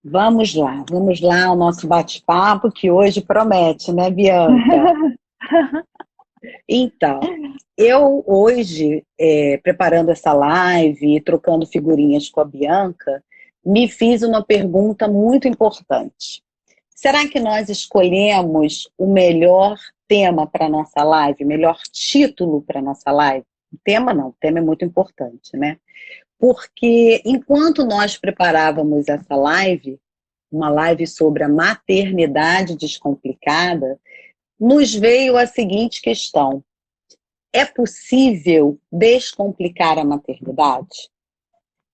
Vamos lá, o nosso bate-papo que hoje promete, né, Bianca? Então, eu hoje, preparando essa live, trocando figurinhas com a Bianca, me fiz uma pergunta muito importante. Será que nós escolhemos o melhor tema para a nossa live, melhor título para a nossa live? Tema não, o tema é muito importante, né? Porque enquanto nós preparávamos essa live, uma live sobre a maternidade descomplicada, nos veio a seguinte questão: é possível descomplicar a maternidade?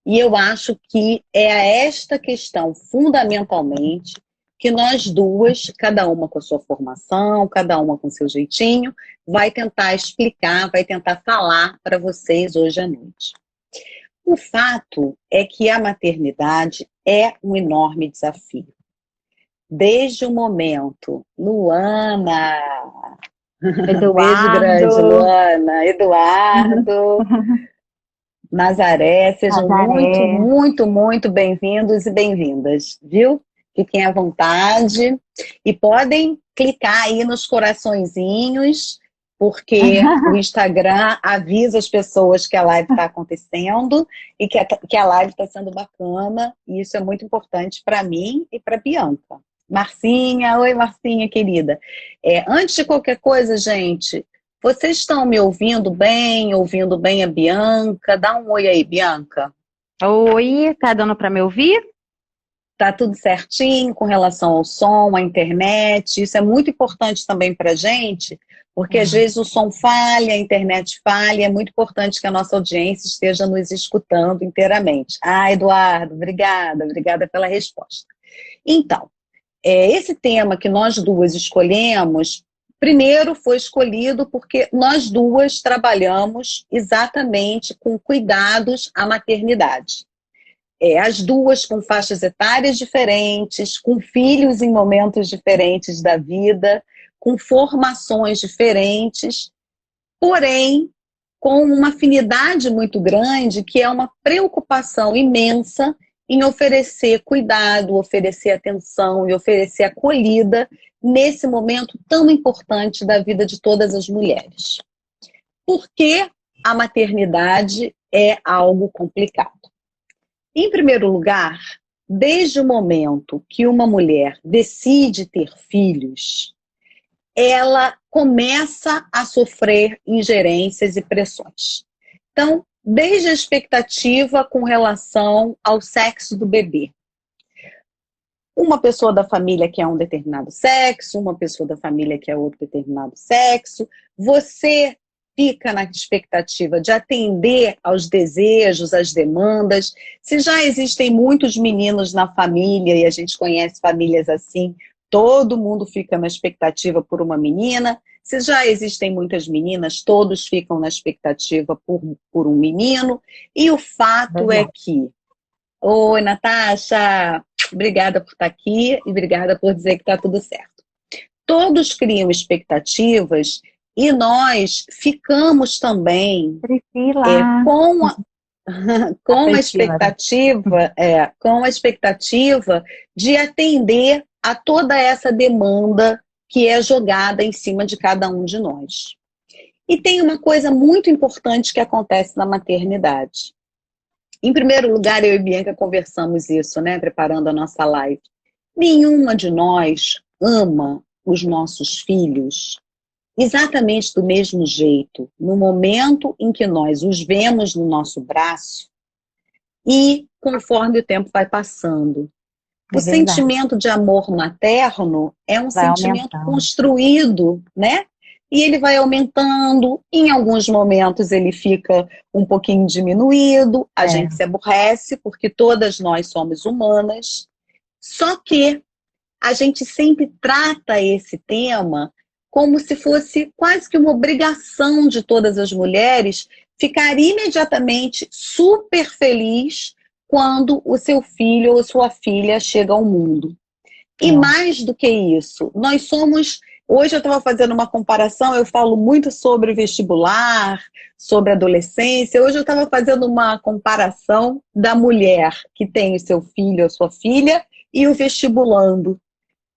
E eu acho que é a esta questão, fundamentalmente, que nós duas, cada uma com a sua formação, cada uma com o seu jeitinho, vai tentar explicar, vai tentar falar para vocês hoje à noite. O fato é que a maternidade é um enorme desafio. Desde o momento, Luana, beijo grande, Eduardo, Luana, Eduardo, Nazaré, sejam muito, Nazaré. muito, muito bem-vindos e bem-vindas, viu? Fiquem à vontade e podem clicar aí nos coraçõezinhos, porque o Instagram avisa as pessoas que a live está acontecendo e que a live está sendo bacana, e isso é muito importante para mim e para Bianca. Marcinha, oi Marcinha, querida. Antes de qualquer coisa, gente, vocês estão me ouvindo bem a Bianca? Dá um oi aí, Bianca. Oi, tá dando para me ouvir? Tá tudo certinho com relação ao som, à internet? Isso é muito importante também para a gente, porque às vezes o som falha, a internet falha, é muito importante que a nossa audiência esteja nos escutando inteiramente. Ah, Eduardo, obrigada pela resposta. Então, esse tema que nós duas escolhemos, primeiro foi escolhido porque nós duas trabalhamos exatamente com cuidados à maternidade. As duas com faixas etárias diferentes, com filhos em momentos diferentes da vida, com formações diferentes, porém com uma afinidade muito grande, que é uma preocupação imensa em oferecer cuidado, oferecer atenção e oferecer acolhida nesse momento tão importante da vida de todas as mulheres. Por que a maternidade é algo complicado? Em primeiro lugar, desde o momento que uma mulher decide ter filhos, ela começa a sofrer ingerências e pressões. Então, desde a expectativa com relação ao sexo do bebê. Uma pessoa da família quer um determinado sexo, uma pessoa da família quer outro determinado sexo. Você fica na expectativa de atender aos desejos, às demandas. Se já existem muitos meninos na família, e a gente conhece famílias assim, todo mundo fica na expectativa por uma menina. Se já existem muitas meninas, todos ficam na expectativa por um menino. E o fato é que... Oi, Natasha! Obrigada por estar aqui e obrigada por dizer que está tudo certo. Todos criam expectativas e nós ficamos também com a expectativa de atender a toda essa demanda que é jogada em cima de cada um de nós. E tem uma coisa muito importante que acontece na maternidade. Em primeiro lugar, eu e Bianca conversamos isso, né, preparando a nossa live. Nenhuma de nós ama os nossos filhos exatamente do mesmo jeito, no momento em que nós os vemos no nosso braço e conforme o tempo vai passando. O sentimento de amor materno é um sentimento construído, né? E ele vai aumentando, em alguns momentos ele fica um pouquinho diminuído, a gente se aborrece, porque todas nós somos humanas, só que a gente sempre trata esse tema como se fosse quase que uma obrigação de todas as mulheres ficar imediatamente super feliz quando o seu filho ou sua filha chega ao mundo. E mais do que isso, nós somos... Hoje eu estava fazendo uma comparação, eu falo muito sobre vestibular, sobre adolescência. Hoje eu estava fazendo uma comparação da mulher que tem o seu filho ou sua filha e o vestibulando.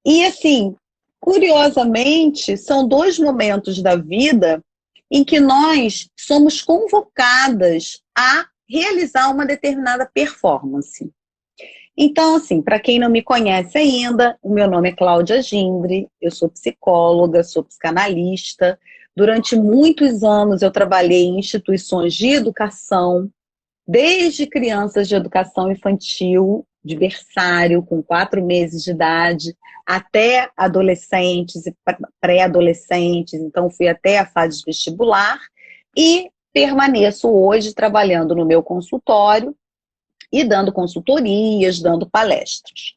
E assim, curiosamente, são dois momentos da vida em que nós somos convocadas a realizar uma determinada performance. Então, assim, para quem não me conhece ainda, o meu nome é Cláudia Gindre, eu sou psicóloga, sou psicanalista. Durante muitos anos eu trabalhei em instituições de educação, desde crianças de educação infantil, de berçário, com 4 meses de idade, até adolescentes e pré-adolescentes, então fui até a fase vestibular e permaneço hoje trabalhando no meu consultório e dando consultorias, dando palestras.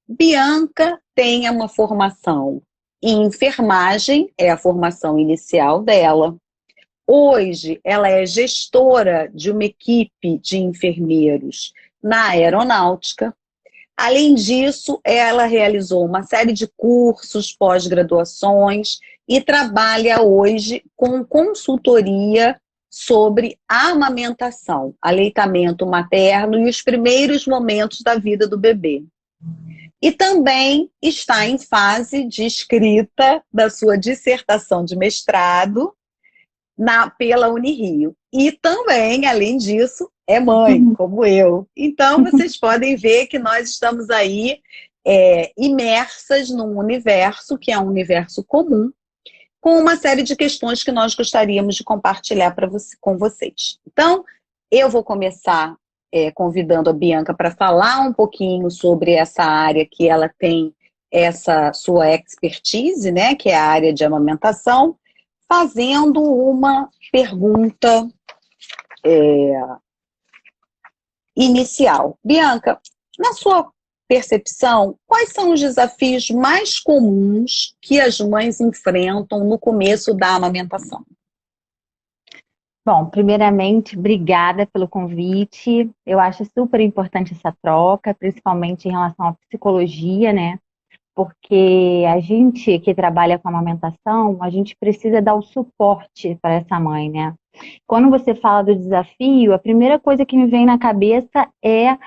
Bianca tem uma formação em enfermagem, é a formação inicial dela. Hoje, ela é gestora de uma equipe de enfermeiros na aeronáutica. Além disso, ela realizou uma série de cursos, pós-graduações e trabalha hoje com consultoria sobre a amamentação, aleitamento materno e os primeiros momentos da vida do bebê. E também está em fase de escrita da sua dissertação de mestrado pela Unirio. E também, além disso, é mãe, como eu. Então, vocês podem ver que nós estamos aí imersas num universo que é um universo comum, com uma série de questões que nós gostaríamos de compartilhar com vocês. Então, eu vou começar convidando a Bianca para falar um pouquinho sobre essa área que ela tem, essa sua expertise, né, que é a área de amamentação, fazendo uma pergunta inicial. Bianca, na sua percepção, quais são os desafios mais comuns que as mães enfrentam no começo da amamentação? Bom, primeiramente, obrigada pelo convite. Eu acho super importante essa troca, principalmente em relação à psicologia, né? Porque a gente que trabalha com amamentação, a gente precisa dar o suporte para essa mãe, né? Quando você fala do desafio, a primeira coisa que me vem na cabeça é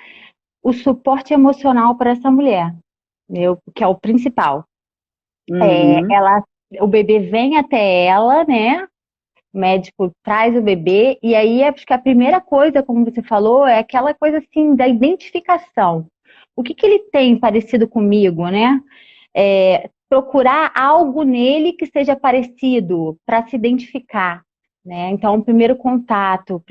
o suporte emocional para essa mulher, que é o principal. Uhum. O bebê vem até ela, né? O médico traz o bebê, e aí acho que a primeira coisa, como você falou, é aquela coisa assim da identificação. O que ele tem parecido comigo, né? Procurar algo nele que seja parecido para se identificar, né? Então, primeiro contato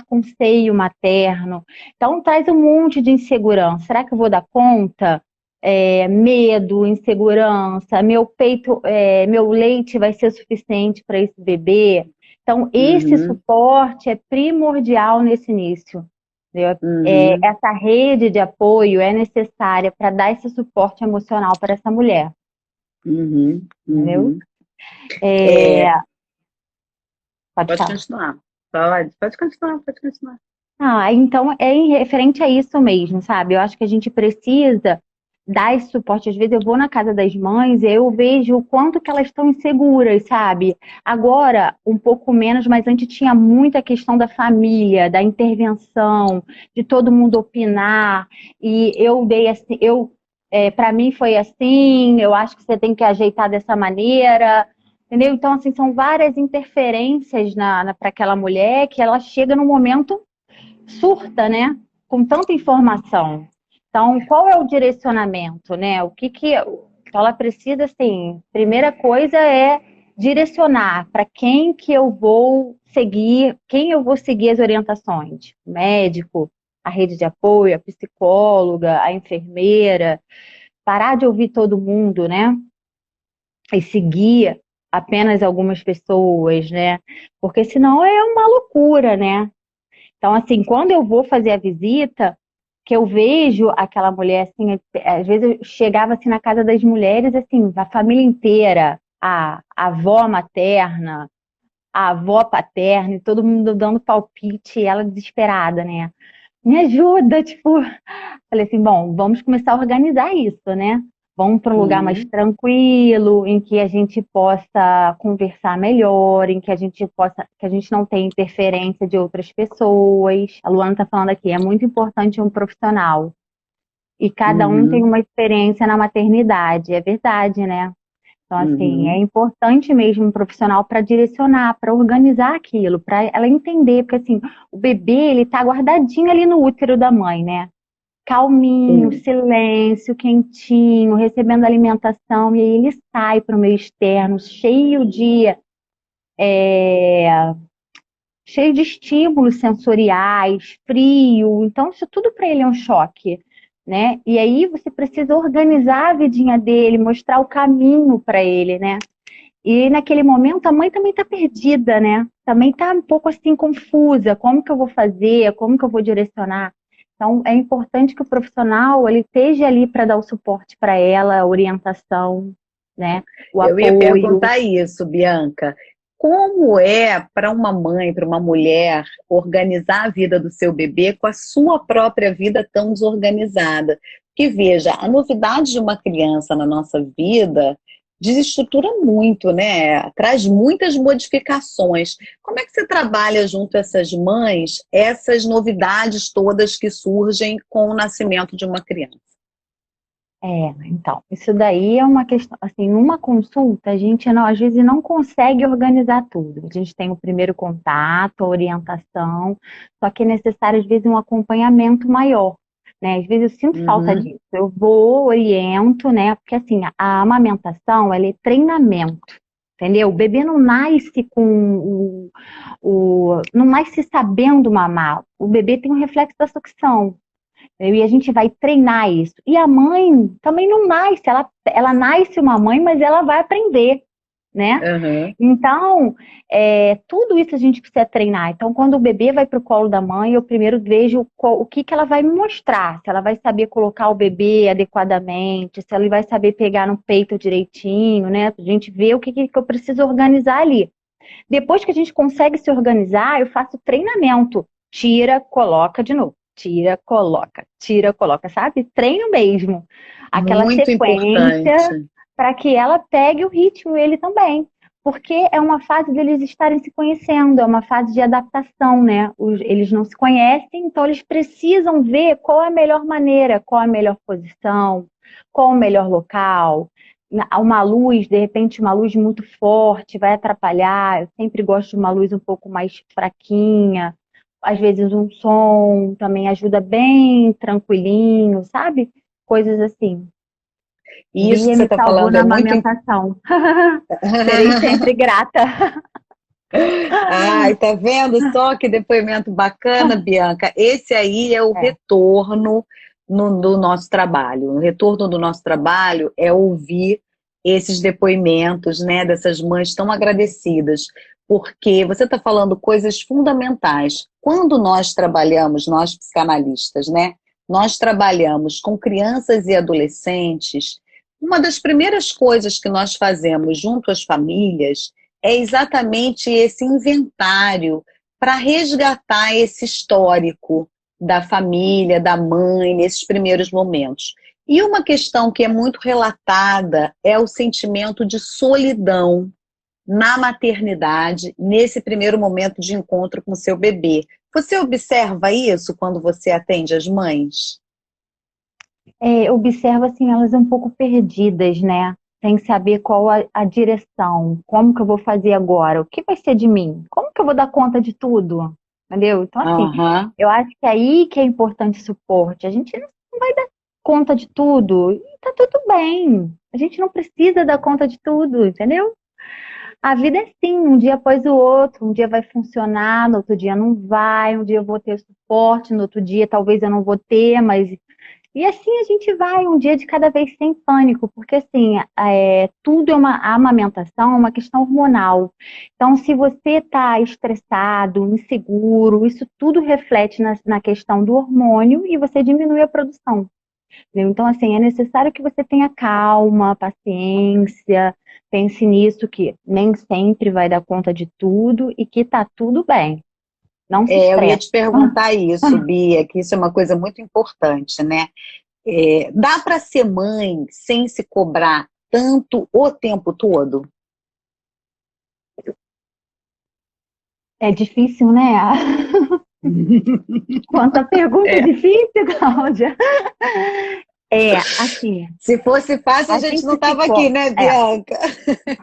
com o seio materno. Então, traz um monte de insegurança. Será que eu vou dar conta? Medo, insegurança, meu peito, meu leite vai ser suficiente para esse bebê? Então, esse suporte é primordial nesse início. Essa rede de apoio é necessária para dar esse suporte emocional para essa mulher. Entendeu? Pode continuar. Pode continuar. Então é referente a isso mesmo, sabe? Eu acho que a gente precisa dar esse suporte. Às vezes eu vou na casa das mães e eu vejo o quanto que elas estão inseguras, sabe? Agora, um pouco menos, mas antes tinha muita questão da família, da intervenção, de todo mundo opinar. E eu dei assim, para mim foi assim, eu acho que você tem que ajeitar dessa maneira. Entendeu? Então, assim, são várias interferências para aquela mulher que ela chega num momento surta, né? Com tanta informação. Então, qual é o direcionamento, né? Então ela precisa, assim, primeira coisa é direcionar para quem que eu vou seguir, quem eu vou seguir as orientações. O médico, a rede de apoio, a psicóloga, a enfermeira. Parar de ouvir todo mundo, né? E seguir apenas algumas pessoas, né? Porque senão é uma loucura, né? Então, assim, quando eu vou fazer a visita, que eu vejo aquela mulher, assim, às vezes eu chegava assim na casa das mulheres, assim, a família inteira, a avó materna, a avó paterna, e todo mundo dando palpite, e ela desesperada, né? Me ajuda, tipo. Falei assim, bom, vamos começar a organizar isso, né? Vamos para um lugar mais tranquilo, em que a gente possa conversar melhor, em que a gente não tenha interferência de outras pessoas. A Luana está falando aqui, é muito importante um profissional. E cada um tem uma experiência na maternidade, é verdade, né? Então, assim, é importante mesmo um profissional para direcionar, para organizar aquilo, para ela entender, porque assim, o bebê, ele tá guardadinho ali no útero da mãe, né? Calminho, Sim. silêncio, quentinho, recebendo alimentação, e aí ele sai para o meio externo, é, cheio de estímulos sensoriais, frio, então isso tudo para ele é um choque, né? E aí você precisa organizar a vidinha dele, mostrar o caminho para ele, né? E naquele momento a mãe também está perdida, né? Também está um pouco assim confusa, como que eu vou fazer, como que eu vou direcionar? Então é importante que o profissional ele esteja ali para dar o suporte para ela, a orientação, né? O Eu ia apoio. perguntar isso, Bianca. Como é para uma mãe, para uma mulher, organizar a vida do seu bebê com a sua própria vida tão desorganizada? Que veja, a novidade de uma criança na nossa vida desestrutura muito, né? Traz muitas modificações. Como é que você trabalha junto a essas mães, essas novidades todas que surgem com o nascimento de uma criança? Então, isso daí é uma questão, assim, numa consulta, a gente não, às vezes não consegue organizar tudo. A gente tem o primeiro contato, a orientação, só que é necessário, às vezes, um acompanhamento maior, né? Às vezes eu sinto falta Uhum. disso. Eu vou, oriento, né? Porque, assim, a amamentação, ela é treinamento, entendeu? O bebê não nasce não nasce sabendo mamar. O bebê tem um reflexo da sucção. E a gente vai treinar isso. E a mãe também não nasce, ela nasce uma mãe, mas ela vai aprender, né? Uhum. Então, tudo isso a gente precisa treinar. Então, quando o bebê vai para o colo da mãe, eu primeiro vejo o que ela vai me mostrar. Se ela vai saber colocar o bebê adequadamente, se ela vai saber pegar no peito direitinho, né? A gente vê o que eu preciso organizar ali. Depois que a gente consegue se organizar, eu faço treinamento. Tira, coloca de novo. Tira, coloca, sabe? Treino mesmo. Aquela Muito sequência importante. para que ela pegue o ritmo, ele também. Porque é uma fase deles estarem se conhecendo, é uma fase de adaptação, né? Eles não se conhecem, então eles precisam ver qual é a melhor maneira, qual é a melhor posição, qual é o melhor local. Uma luz, de repente, uma luz muito forte vai atrapalhar. Eu sempre gosto de uma luz um pouco mais fraquinha. Às vezes um som também ajuda bem tranquilinho, sabe? Coisas assim. E isso que Bia você me está salvou falando na é muito. amamentação. Serei sempre grata. Ai, tá vendo só que depoimento bacana, Bianca? Esse aí é o É, retorno do nosso trabalho. O retorno do nosso trabalho é ouvir esses depoimentos, né, dessas mães tão agradecidas, porque você está falando coisas fundamentais. Quando nós trabalhamos, nós psicanalistas, né, nós trabalhamos com crianças e adolescentes, uma das primeiras coisas que nós fazemos junto às famílias é exatamente esse inventário para resgatar esse histórico da família, da mãe, nesses primeiros momentos. E uma questão que é muito relatada é o sentimento de solidão na maternidade, nesse primeiro momento de encontro com seu bebê. Você observa isso quando você atende as mães? observo assim, elas um pouco perdidas, né? Sem saber qual a direção, como que eu vou fazer agora, o que vai ser de mim, como que eu vou dar conta de tudo, entendeu? Então, assim, Aham. eu acho que é aí que é importante o suporte. A gente não vai dar conta de tudo, e tá tudo bem. A gente não precisa dar conta de tudo, entendeu? A vida é assim, um dia após o outro, um dia vai funcionar, no outro dia não vai, um dia eu vou ter suporte, no outro dia talvez eu não vou ter, mas e assim a gente vai, um dia de cada vez sem pânico, porque assim, tudo a amamentação é uma questão hormonal. Então, se você está estressado, inseguro, isso tudo reflete na questão do hormônio e você diminui a produção. Entendeu? Então, assim, é necessário que você tenha calma, paciência, pense nisso, que nem sempre vai dar conta de tudo e que tá tudo bem. Não se Eu ia estresse. te perguntar isso, Bia, que isso é uma coisa muito importante, né? Dá para ser mãe sem se cobrar tanto o tempo todo? É difícil, né? Quanta pergunta difícil, Cláudia. assim, Se fosse fácil, a a gente gente não se estava aqui, co... né, é, Bianca?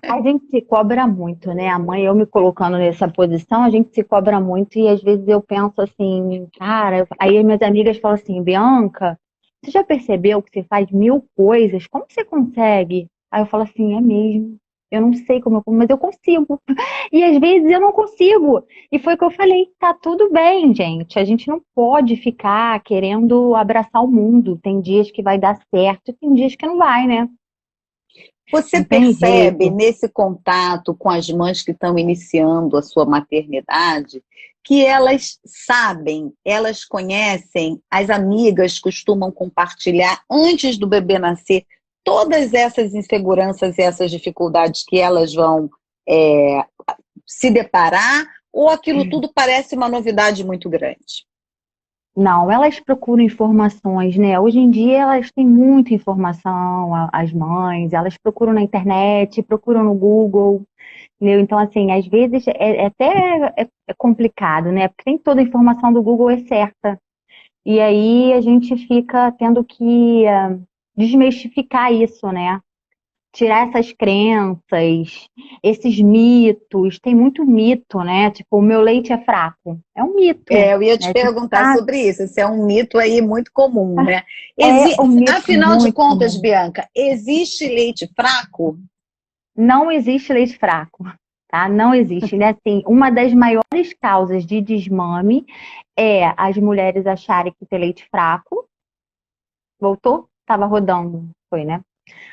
a gente se cobra muito, né? A mãe, eu me colocando nessa posição, a gente se cobra muito e às vezes eu penso assim, cara, aí minhas amigas falam assim, Bianca, você já percebeu que você faz 1000 coisas? Como você consegue? Aí eu falo assim, é mesmo. Eu não sei como mas eu consigo. E às vezes eu não consigo. E foi o que eu falei, tá tudo bem, gente. A gente não pode ficar querendo abraçar o mundo. Tem dias que vai dar certo e tem dias que não vai, né? Você Não tem percebe jeito. nesse contato com as mães que estão iniciando a sua maternidade que elas sabem, elas conhecem, as amigas costumam compartilhar antes do bebê nascer todas essas inseguranças e essas dificuldades que elas vão é, se deparar, ou aquilo tudo parece uma novidade muito grande? Não, elas procuram informações, né? Hoje em dia elas têm muita informação, as mães, elas procuram na internet, procuram no Google, entendeu? Então, assim, às vezes é complicado, né? Porque nem toda a informação do Google é certa. E aí a gente fica tendo que desmistificar isso, né? Tirar essas crenças, esses mitos. Tem muito mito, né? Tipo, o meu leite é fraco. É um mito, Eu ia te né? A gente perguntar sabe, sobre isso. Esse é um mito aí muito comum, né? é um mito Afinal de muito contas, comum. Bianca, existe leite fraco? Não existe leite fraco, tá? Não existe, né? Assim, uma das maiores causas de desmame é as mulheres acharem que tem leite fraco. Voltou? Tava rodando, foi, né?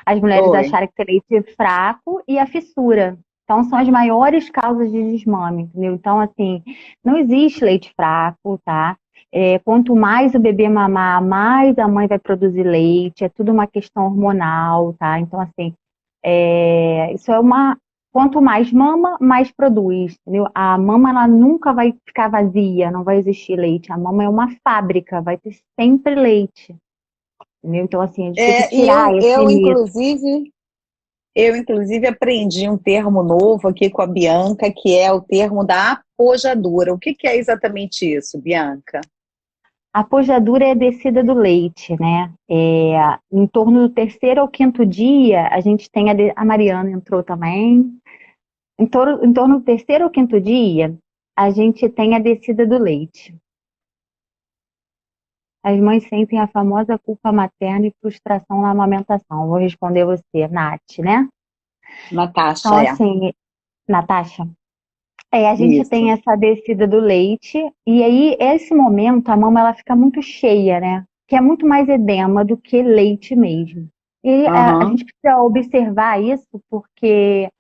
As mulheres Oi. acharem que tem leite fraco e a fissura. Então, são as maiores causas de desmame, entendeu? Então, assim, não existe leite fraco, tá? Quanto mais o bebê mamar, mais a mãe vai produzir leite, é tudo uma questão hormonal, tá? Então, assim, isso é uma. Quanto mais mama, mais produz, entendeu? A mama, ela nunca vai ficar vazia, não vai existir leite. A mama é uma fábrica, vai ter sempre leite, entendeu? Então, assim, a gente tem que É, e tirar esse mito. eu, inclusive, aprendi um termo novo aqui com a Bianca, que é o termo da apojadura. O que que é exatamente isso, Bianca? A pojadura é a descida do leite, né? Em torno do terceiro ou quinto dia, a gente tem a Mariana entrou também. Em torno do terceiro ou quinto dia, a gente tem a descida do leite. As mães sentem a famosa culpa materna e frustração na amamentação. Vou responder você, Nath, né? Então, Natasha, é. assim, Natasha, a gente tem Isso. essa descida do leite, e aí, esse momento, a mama ela fica muito cheia, né? Que é muito mais edema do que leite mesmo. E a Aham. gente precisa observar isso, porque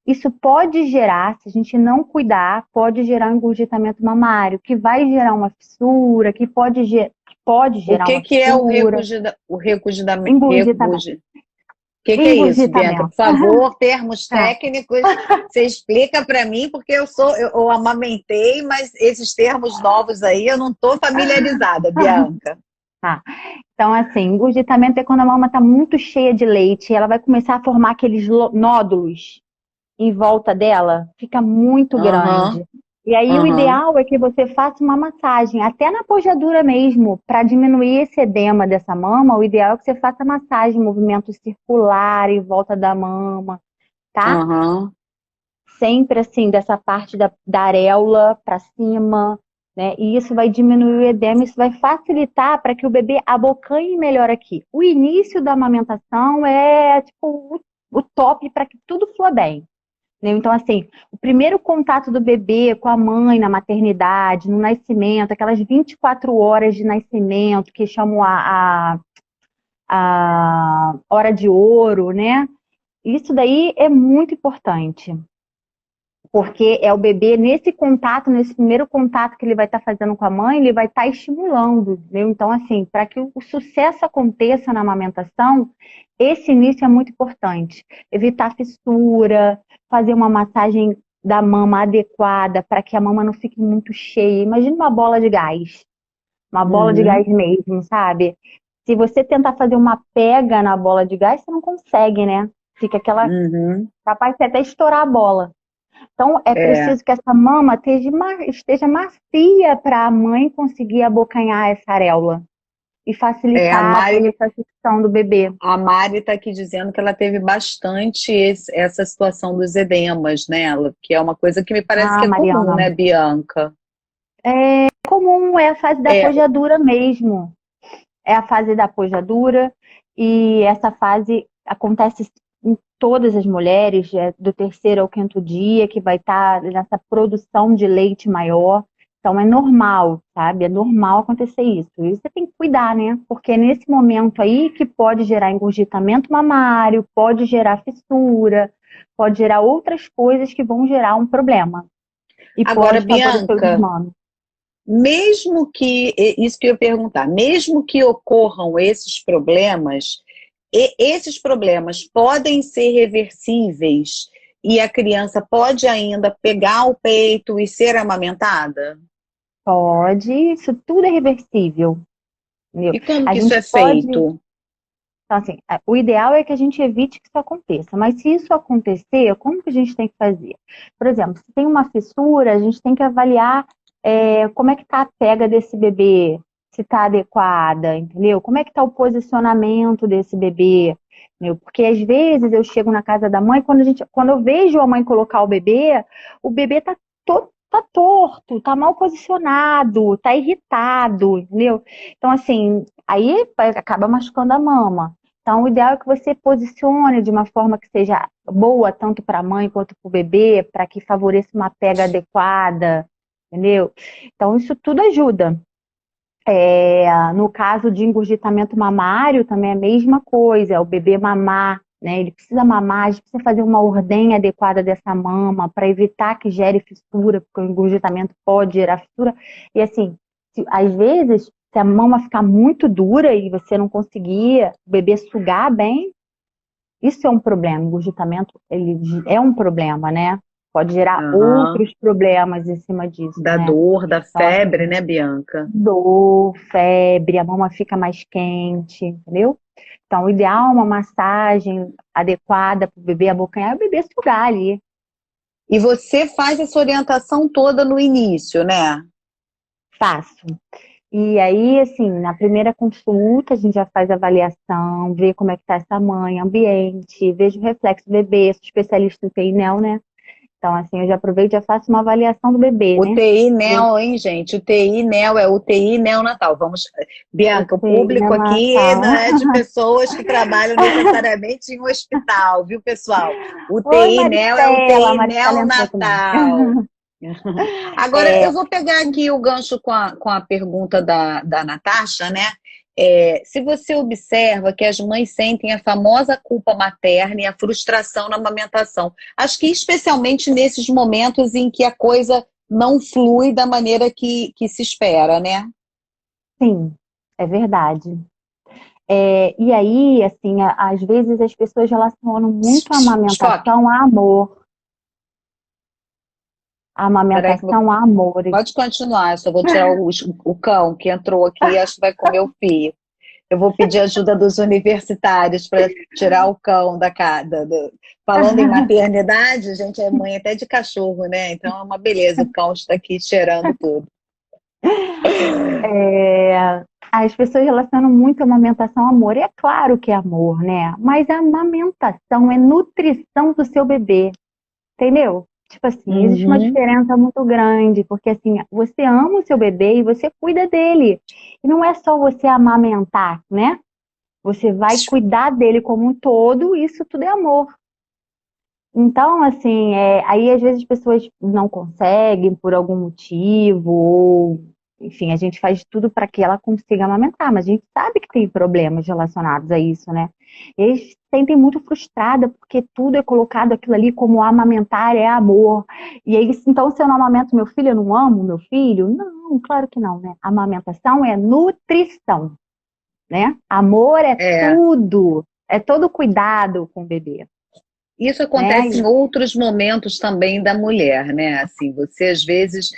isso pode gerar, se a gente não cuidar, pode gerar um engurgitamento mamário, que vai gerar uma fissura, que pode O gerar que uma que é fissura, o regurgitamento? engurgitamento. O que que é isso, Bianca? Por Engurgitamento. favor, termos Tá. técnicos, você explica para mim, porque eu amamentei, mas esses termos novos aí eu não estou familiarizada, Bianca. Tá. Então, assim, engurgitamento é quando a mama está muito cheia de leite, ela vai começar a formar aqueles nódulos em volta dela, fica muito Aham, grande. E aí o aham, ideal é que você faça uma massagem, até na pojadura mesmo, para diminuir esse edema dessa mama, o ideal é que você faça massagem, movimento circular em volta da mama, tá? aham. Sempre assim, dessa parte da areola para cima, né? E isso vai diminuir o edema, isso vai facilitar para que o bebê abocanhe melhor aqui. O início da amamentação é tipo o top para que tudo flua bem. Né? Então, assim, o primeiro contato do bebê com a mãe na maternidade, no nascimento, aquelas 24 horas de nascimento, que chamam a hora de ouro, né? Isso daí é muito importante. Porque é o bebê, nesse contato, nesse primeiro contato que ele vai estar fazendo com a mãe, ele vai estar estimulando, entendeu? Então, assim, para que o sucesso aconteça na amamentação, esse início é muito importante. Evitar fissura, fazer uma massagem da mama adequada para que a mama não fique muito cheia. Imagina uma bola de Uhum, gás mesmo, sabe? Se você tentar fazer uma pega na bola de gás, você não consegue, né? Fica aquela, uhum. capaz de até estourar a bola. Então, é É. preciso que essa mama esteja macia para a mãe conseguir abocanhar essa areola. e A facilitar a Mari, necessitação do bebê. a Mari está aqui dizendo que ela teve bastante essa situação dos edemas, né? Que é uma coisa que me parece Ah, que é comum, Mariana, né, Bianca? é comum, é a fase da É, pojadura mesmo. É a fase da pojadura e essa fase acontece em todas as mulheres, do terceiro ao quinto dia, que vai estar nessa produção de leite maior. Então é normal, sabe? É normal acontecer isso. E você tem que cuidar, né? Porque é nesse momento aí que pode gerar engurgitamento mamário, pode gerar fissura, pode gerar outras coisas que vão gerar um problema. E agora, pode favorecer o Bianca, desmame. mesmo que, isso que eu ia perguntar, mesmo que ocorram esses problemas, esses problemas podem ser reversíveis e a criança pode ainda pegar o peito e ser amamentada? Pode, isso tudo é reversível. Entendeu? E como A que isso gente é pode, feito? então, assim, o ideal é que a gente evite que isso aconteça, mas se isso acontecer, como que a gente tem que fazer? Por exemplo, se tem uma fissura, a gente tem que avaliar como é que está a pega desse bebê, se está adequada, entendeu? Como é que está o posicionamento desse bebê, entendeu? Porque às vezes eu chego na casa da mãe, quando eu vejo a mãe colocar o bebê está tá torto, tá mal posicionado, tá irritado, entendeu? Então, assim, aí acaba machucando a mama. Então, o ideal é que você posicione de uma forma que seja boa, tanto para a mãe quanto para o bebê, para que favoreça uma pega adequada, entendeu? Então, isso tudo ajuda. No caso de engurgitamento mamário, também é a mesma coisa, é o bebê mamar, né? Ele precisa mamar, a gente precisa fazer uma ordenha adequada dessa mama para evitar que gere fissura, porque o engurgitamento pode gerar fissura. E assim, às vezes, se a mama ficar muito dura e você não conseguir o bebê sugar bem, isso é um problema. O engurgitamento, ele é um problema, né? Pode gerar Aham. outros problemas em cima disso, Da né? dor, da Então, febre, assim, né, Bianca? dor, febre, a mama fica mais quente, entendeu? Então, o ideal é uma massagem adequada para o bebê abocanhar e o bebê sugar ali. E você faz essa orientação toda no início, né? Faço. E aí, assim, na primeira consulta, a gente já faz a avaliação, vê como é que tá essa mãe, ambiente, vejo o reflexo do bebê, sou especialista em PINEL, né? Então, assim, eu já aproveito e já faço uma avaliação do bebê, né? UTI neo, hein, gente? UTI neo é UTI neonatal. Vamos, Bianca, o UTI público aqui neonatal. não é de pessoas que trabalham necessariamente em um hospital, viu, pessoal? Oi, UTI neo é Maristela. A UTI Maristela entrou também. neonatal. Agora, eu É, vou pegar aqui o gancho com a pergunta da Natasha, né? Se você observa que as mães sentem a famosa culpa materna e a frustração na amamentação, acho que especialmente nesses momentos em que a coisa não flui da maneira que se espera, né? sim, é verdade. E aí, assim, às vezes as pessoas relacionam muito a Stop. amamentação a amor. A Peraí que amamentação a amor. pode continuar, eu só vou tirar o cão que entrou aqui, acho que vai comer o fio. Eu vou pedir ajuda dos universitários para tirar o cão da casa. Falando em maternidade, gente, é mãe até de cachorro, né? Então é uma beleza, o cão está aqui cheirando tudo. As pessoas relacionam muito a amamentação a amor. E é claro que é amor, né? Mas a amamentação é nutrição do seu bebê. Entendeu? Tipo assim, existe uma Uhum. diferença muito grande, porque assim, você ama o seu bebê e você cuida dele. E não é só você amamentar, né? Você vai cuidar dele como um todo, isso tudo é amor. Então, assim, aí às vezes as pessoas não conseguem por algum motivo, ou enfim, a gente faz de tudo para que ela consiga amamentar, mas a gente sabe que tem problemas relacionados a isso, né? E eles se sentem muito frustrada porque tudo é colocado aquilo ali como amamentar é amor. E aí, então, se eu não amamento meu filho, eu não amo meu filho? Não, claro que não, né? Amamentação é nutrição, né? Amor É, é todo cuidado com o bebê, isso né? acontece em outros momentos também da mulher, né? Assim, você às vezes,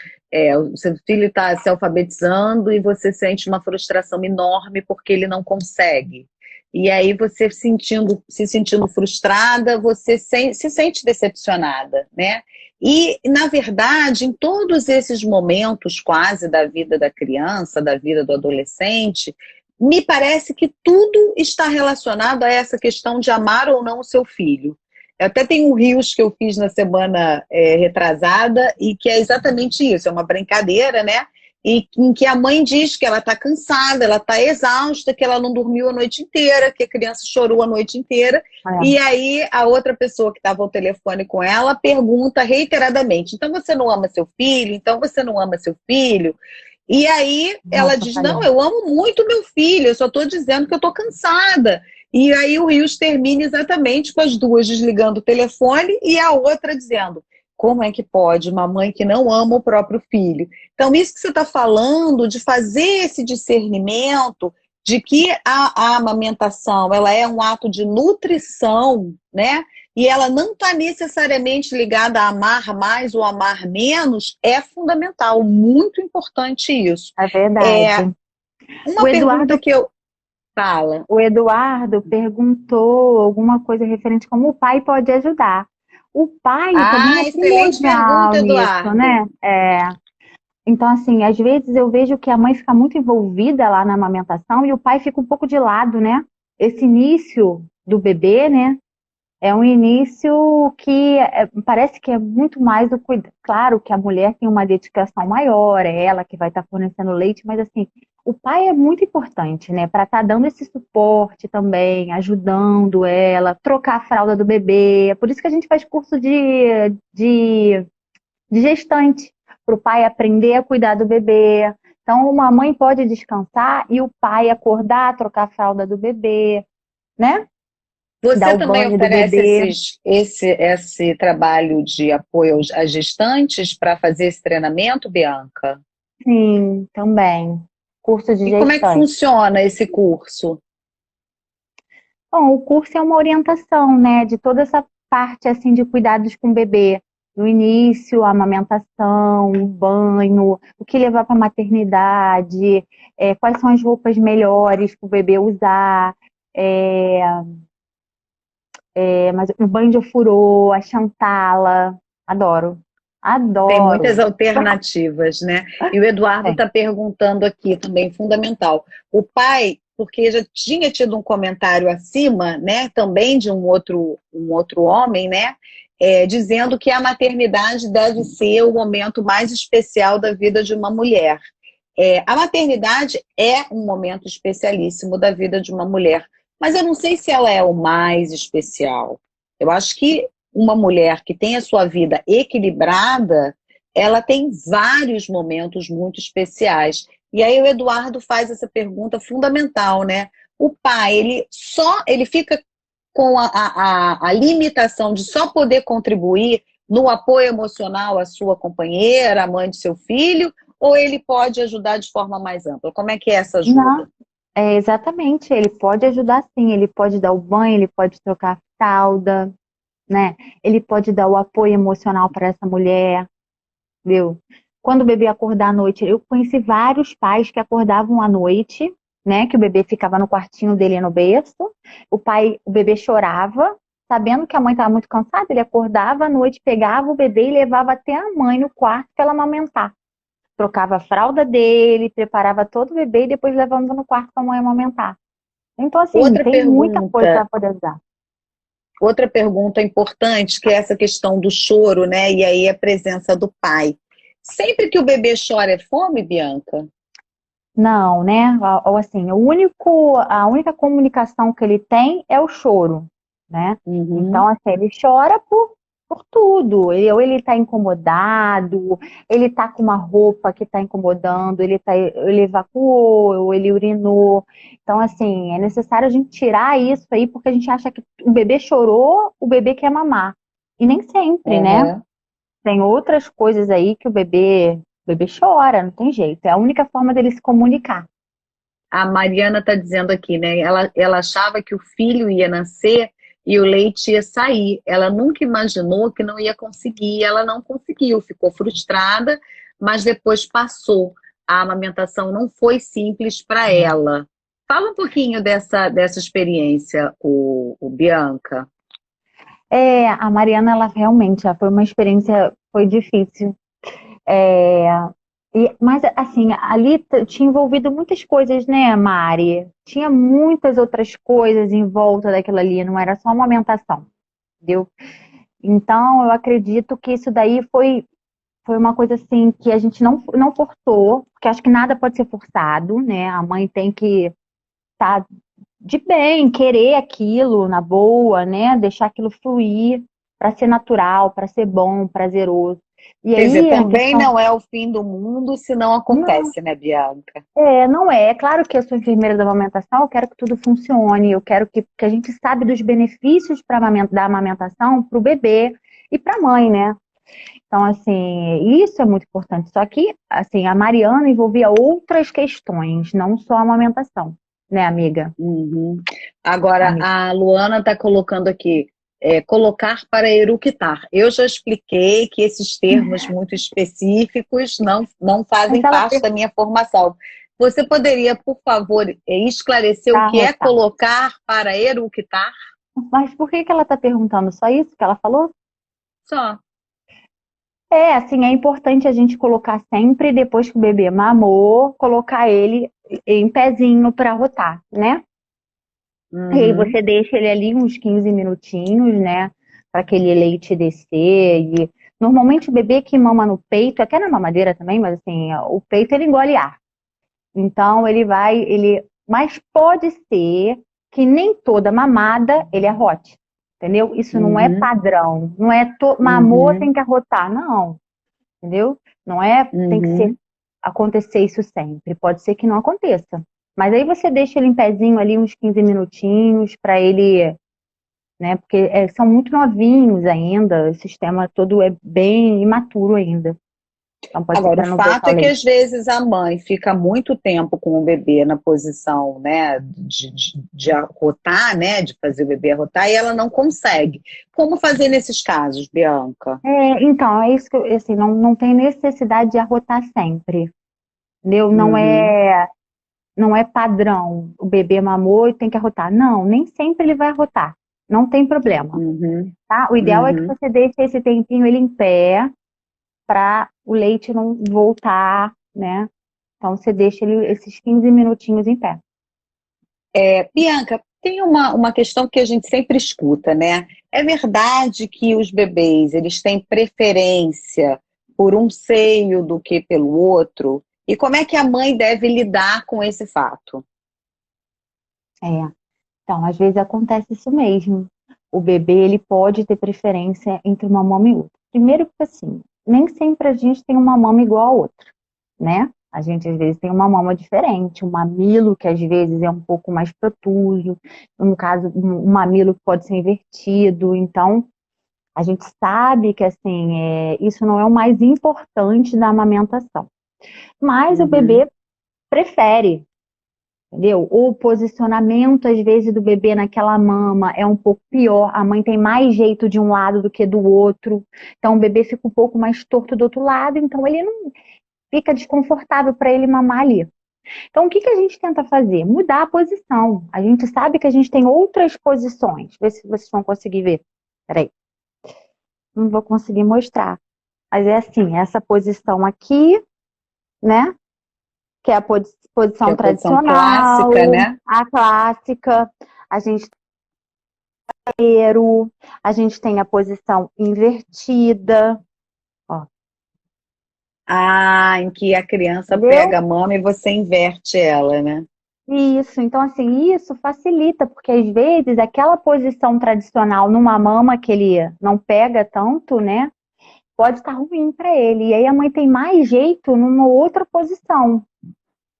o seu filho está se alfabetizando e você sente uma frustração enorme porque ele não consegue. E aí você se sentindo frustrada, você se sente decepcionada, né? E, na verdade, em todos esses momentos quase da vida da criança, da vida do adolescente, me parece que tudo está relacionado a essa questão de amar ou não o seu filho. Eu até tenho um Reels que eu fiz na semana retrasada e que é exatamente isso, é uma brincadeira, né? E em que a mãe diz que ela está cansada, ela está exausta, que ela não dormiu a noite inteira, que a criança chorou a noite inteira. E É, aí a outra pessoa que estava ao telefone com ela pergunta reiteradamente: então você não ama seu filho? Então você não ama seu filho? E aí ela nossa, diz: falei. não, eu amo muito meu filho, eu só estou dizendo que eu estou cansada. E aí o Rios termina exatamente com as duas desligando o telefone e a outra dizendo: como é que pode uma mãe que não ama o próprio filho? Então, isso que você está falando, de fazer esse discernimento de que a amamentação ela é um ato de nutrição, né? E ela não está necessariamente ligada a amar mais ou amar menos, é fundamental, muito importante isso. É É, verdade. O uma pergunta Eduardo, que eu falo. o Eduardo perguntou alguma coisa referente como o pai pode ajudar. O pai também Ah, é excelente primordial pergunta, nisso, Eduardo. né? Então, assim, às vezes eu vejo que a mãe fica muito envolvida lá na amamentação e o pai fica um pouco de lado, né? Esse início do bebê, né? É um início que parece que é muito mais do cuidado. Claro que a mulher tem uma dedicação maior, é ela que vai estar fornecendo leite, mas assim, o pai é muito importante, né? Para estar dando esse suporte também, ajudando ela, trocar a fralda do bebê. É por isso que a gente faz curso de gestante, para o pai aprender a cuidar do bebê. Então, uma mãe pode descansar e o pai acordar, trocar a fralda do bebê, né? Dar Você o também banho do oferece bebê. esse trabalho de apoio às gestantes para fazer esse treinamento, Bianca? Sim, também. Curso de E como é que gestante. funciona esse curso? Bom, o curso é uma orientação, né, de toda essa parte assim de cuidados com o bebê. No início, a amamentação, o banho, o que levar para a maternidade, quais são as roupas melhores para o bebê usar, é, mas o banho de ofurô, a Chantala, adoro, Tem muitas adoro. alternativas, né? E o Eduardo Tem. está perguntando aqui também, fundamental. O pai, porque já tinha tido um comentário acima, né? Também de um outro homem, né? Dizendo que a maternidade deve ser o momento mais especial da vida de uma mulher. A maternidade é um momento especialíssimo da vida de uma mulher, mas eu não sei se ela é o mais especial. Eu acho que uma mulher que tem a sua vida equilibrada, ela tem vários momentos muito especiais. E aí o Eduardo faz essa pergunta fundamental, né? O pai, ele fica com a limitação de só poder contribuir no apoio emocional à sua companheira, à mãe de seu filho, ou ele pode ajudar de forma mais ampla? Como é que é essa Não, ajuda? exatamente, ele pode ajudar sim, ele pode dar o banho, ele pode trocar a fralda, né? Ele pode dar o apoio emocional para essa mulher, viu? Quando o bebê acordar à noite, eu conheci vários pais que acordavam à noite, né? Que o bebê ficava no quartinho dele no berço, o bebê chorava, sabendo que a mãe estava muito cansada, ele acordava à noite, pegava o bebê e levava até a mãe no quarto para ela amamentar. Trocava a fralda dele, preparava todo o bebê e depois levava no quarto para a mãe amamentar. Então, assim, Outra tem muita coisa pergunta, para poder usar. outra pergunta importante, que é essa questão do choro, né? E aí a presença do pai. Sempre que o bebê chora é fome, Bianca? Não, né? Ou assim, a única comunicação que ele tem é o choro, né? Então, Uhum. assim, ele chora por tudo. Ou ele está incomodado, ele está com uma roupa que está incomodando, ele evacuou, ou ele urinou. Então, assim, é necessário a gente tirar isso aí, porque a gente acha que o bebê chorou, o bebê quer mamar. E nem sempre, né? Uhum. Tem outras coisas aí que o bebê chora, não tem jeito. É a única forma dele se comunicar. A Mariana está dizendo aqui, né? Ela achava que o filho ia nascer e o leite ia sair. Ela nunca imaginou que não ia conseguir. Ela não conseguiu, ficou frustrada, mas depois passou. A amamentação não foi simples para ela. Fala um pouquinho dessa experiência, o Bianca. A Mariana, ela realmente, foi uma experiência, foi difícil. Mas, assim, ali tinha envolvido muitas coisas, né, Mari? Tinha muitas outras coisas em volta daquilo ali, não era só uma amamentação, entendeu? Então, eu acredito que isso daí foi uma coisa, assim, que a gente não forçou, porque acho que nada pode ser forçado, né? A mãe tem que estar de bem, querer aquilo na boa, né? Deixar aquilo fluir para ser natural, para ser bom, prazeroso. E Quer dizer, aí, a também questão. não é o fim do mundo se não Não, acontece, né, Bianca? não é. É claro que eu sou enfermeira da amamentação, eu quero que tudo funcione, eu quero que a gente sabe dos benefícios da amamentação para o bebê e para a mãe, né? Então, assim, isso é muito importante. Só que, assim, a Mariana envolvia outras questões, não só a amamentação, né, amiga? Uhum. Agora, Amiga. a Luana está colocando aqui, colocar para eructar. Eu já expliquei que esses termos muito específicos não Mas fazem ela parte da minha formação. você poderia, por favor, esclarecer o que é perguntar, colocar para eructar? mas por que que ela está perguntando só isso que ela falou? Só. Assim, é importante a gente colocar sempre, depois que o bebê mamou, colocar ele em pezinho para rotar, né? E aí Uhum, você deixa ele ali uns 15 minutinhos, né? Para aquele leite descer. E normalmente o bebê que mama no peito, até na mamadeira também, mas assim, o peito ele engole ar. Então mas pode ser que nem toda mamada ele arrote, entendeu? Isso não é uhum, padrão, não é mamou uhum, tem que arrotar, não, entendeu? Não é, tem que ser uhum. acontecer isso sempre, pode ser que não aconteça. Mas aí você deixa ele em pezinho ali uns 15 minutinhos para ele, né? Porque são muito novinhos ainda, o sistema todo é bem imaturo ainda. Então pode ser que Agora, o ela não voltar fato ao é que leite. às vezes a mãe fica muito tempo com o bebê na posição, né, de arrotar, né, de fazer o bebê arrotar, e ela não consegue. Como fazer nesses casos, Bianca? Então, é isso que assim, não tem necessidade de arrotar sempre, entendeu? Uhum, Não é padrão, o bebê mamou e tem que arrotar. Não, nem sempre ele vai arrotar, não tem problema, uhum, tá? O ideal é que uhum. você deixe esse tempinho ele em pé, para o leite não voltar, né? Então, você deixa ele esses 15 minutinhos em pé. Bianca, tem uma questão que a gente sempre escuta, né? É verdade que os bebês, eles têm preferência por um seio do que pelo outro? E como é que a mãe deve lidar com esse fato? É. Então, às vezes acontece isso mesmo. O bebê, ele pode ter preferência entre uma mama e outra. Primeiro porque, assim, nem sempre a gente tem uma mama igual a outra, né? A gente, às vezes, tem uma mama diferente, um mamilo que, às vezes, é um pouco mais protuso, no caso, um mamilo que pode ser invertido. Então, a gente sabe que, assim, isso não é o mais importante da amamentação. Mas o Uhum, bebê prefere, entendeu? O posicionamento, às vezes, do bebê naquela mama é um pouco pior. A mãe tem mais jeito de um lado do que do outro. Então, o bebê fica um pouco mais torto do outro lado. Então, ele não fica desconfortável para ele mamar ali. Então, o que que a gente tenta fazer? Mudar a posição. A gente sabe que a gente tem outras posições. Vê se vocês vão conseguir ver. Peraí, não vou conseguir mostrar. Mas é assim, essa posição aqui, né? Que é a que é posição a posição tradicional, clássica, né? a clássica. A gente a gente tem a posição invertida, ó, Ah, em que a criança pega entendeu? a mama e você inverte ela, né? Isso, então assim, isso facilita, porque às vezes aquela posição tradicional numa mama que ele não pega tanto, né, pode estar ruim para ele. E aí a mãe tem mais jeito numa outra posição.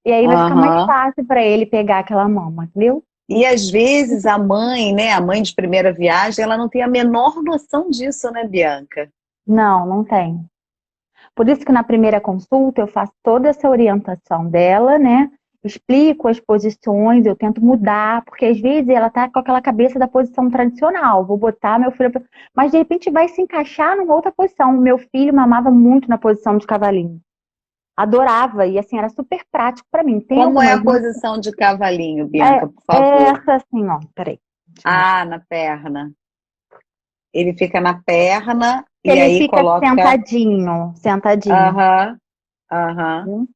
E aí vai ficar mais Aham. fácil para ele pegar aquela mama, entendeu? E às vezes a mãe, né, a mãe de primeira viagem, ela não tem a menor noção disso, né, Bianca? Não, não tem. Por isso que na primeira consulta eu faço toda essa orientação dela, né? Explico as posições, eu tento mudar, porque às vezes ela tá com aquela cabeça da posição tradicional. Vou botar meu filho, mas de repente vai se encaixar numa outra posição. Meu filho mamava muito na posição de cavalinho. Adorava e assim era super prático para mim. Tem Como é a algumas mães, posição de cavalinho, Bianca, por é favor? essa assim, ó, peraí, deixa eu mostrar. Ah, na perna. Ele fica na perna e Ele aí fica coloca. sentadinho, sentadinho. Aham. Aham,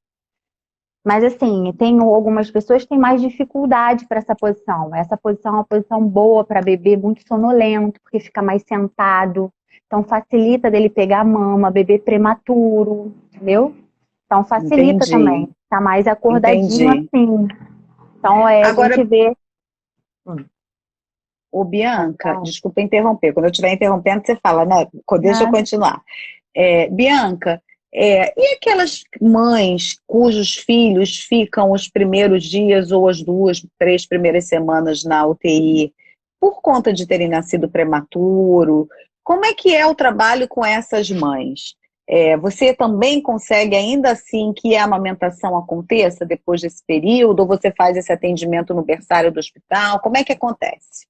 Mas assim, tem algumas pessoas que têm mais dificuldade para essa posição. Essa posição é uma posição boa para bebê muito sonolento, porque fica mais sentado. Então facilita dele pegar a mama, bebê prematuro, entendeu? Então facilita entendi, também. Tá mais acordadinho entendi. assim. Então a Agora, gente vê. Hum, ô pode Bianca, falar. desculpa interromper. Quando eu estiver interrompendo, você fala, né? Deixa eu Nada. continuar. Bianca, e aquelas mães cujos filhos ficam os primeiros dias ou as 2, 3 primeiras semanas na UTI por conta de terem nascido prematuro? Como é que é o trabalho com essas mães? Você também consegue ainda assim que a amamentação aconteça depois desse período? Ou você faz esse atendimento no berçário do hospital? Como é que acontece?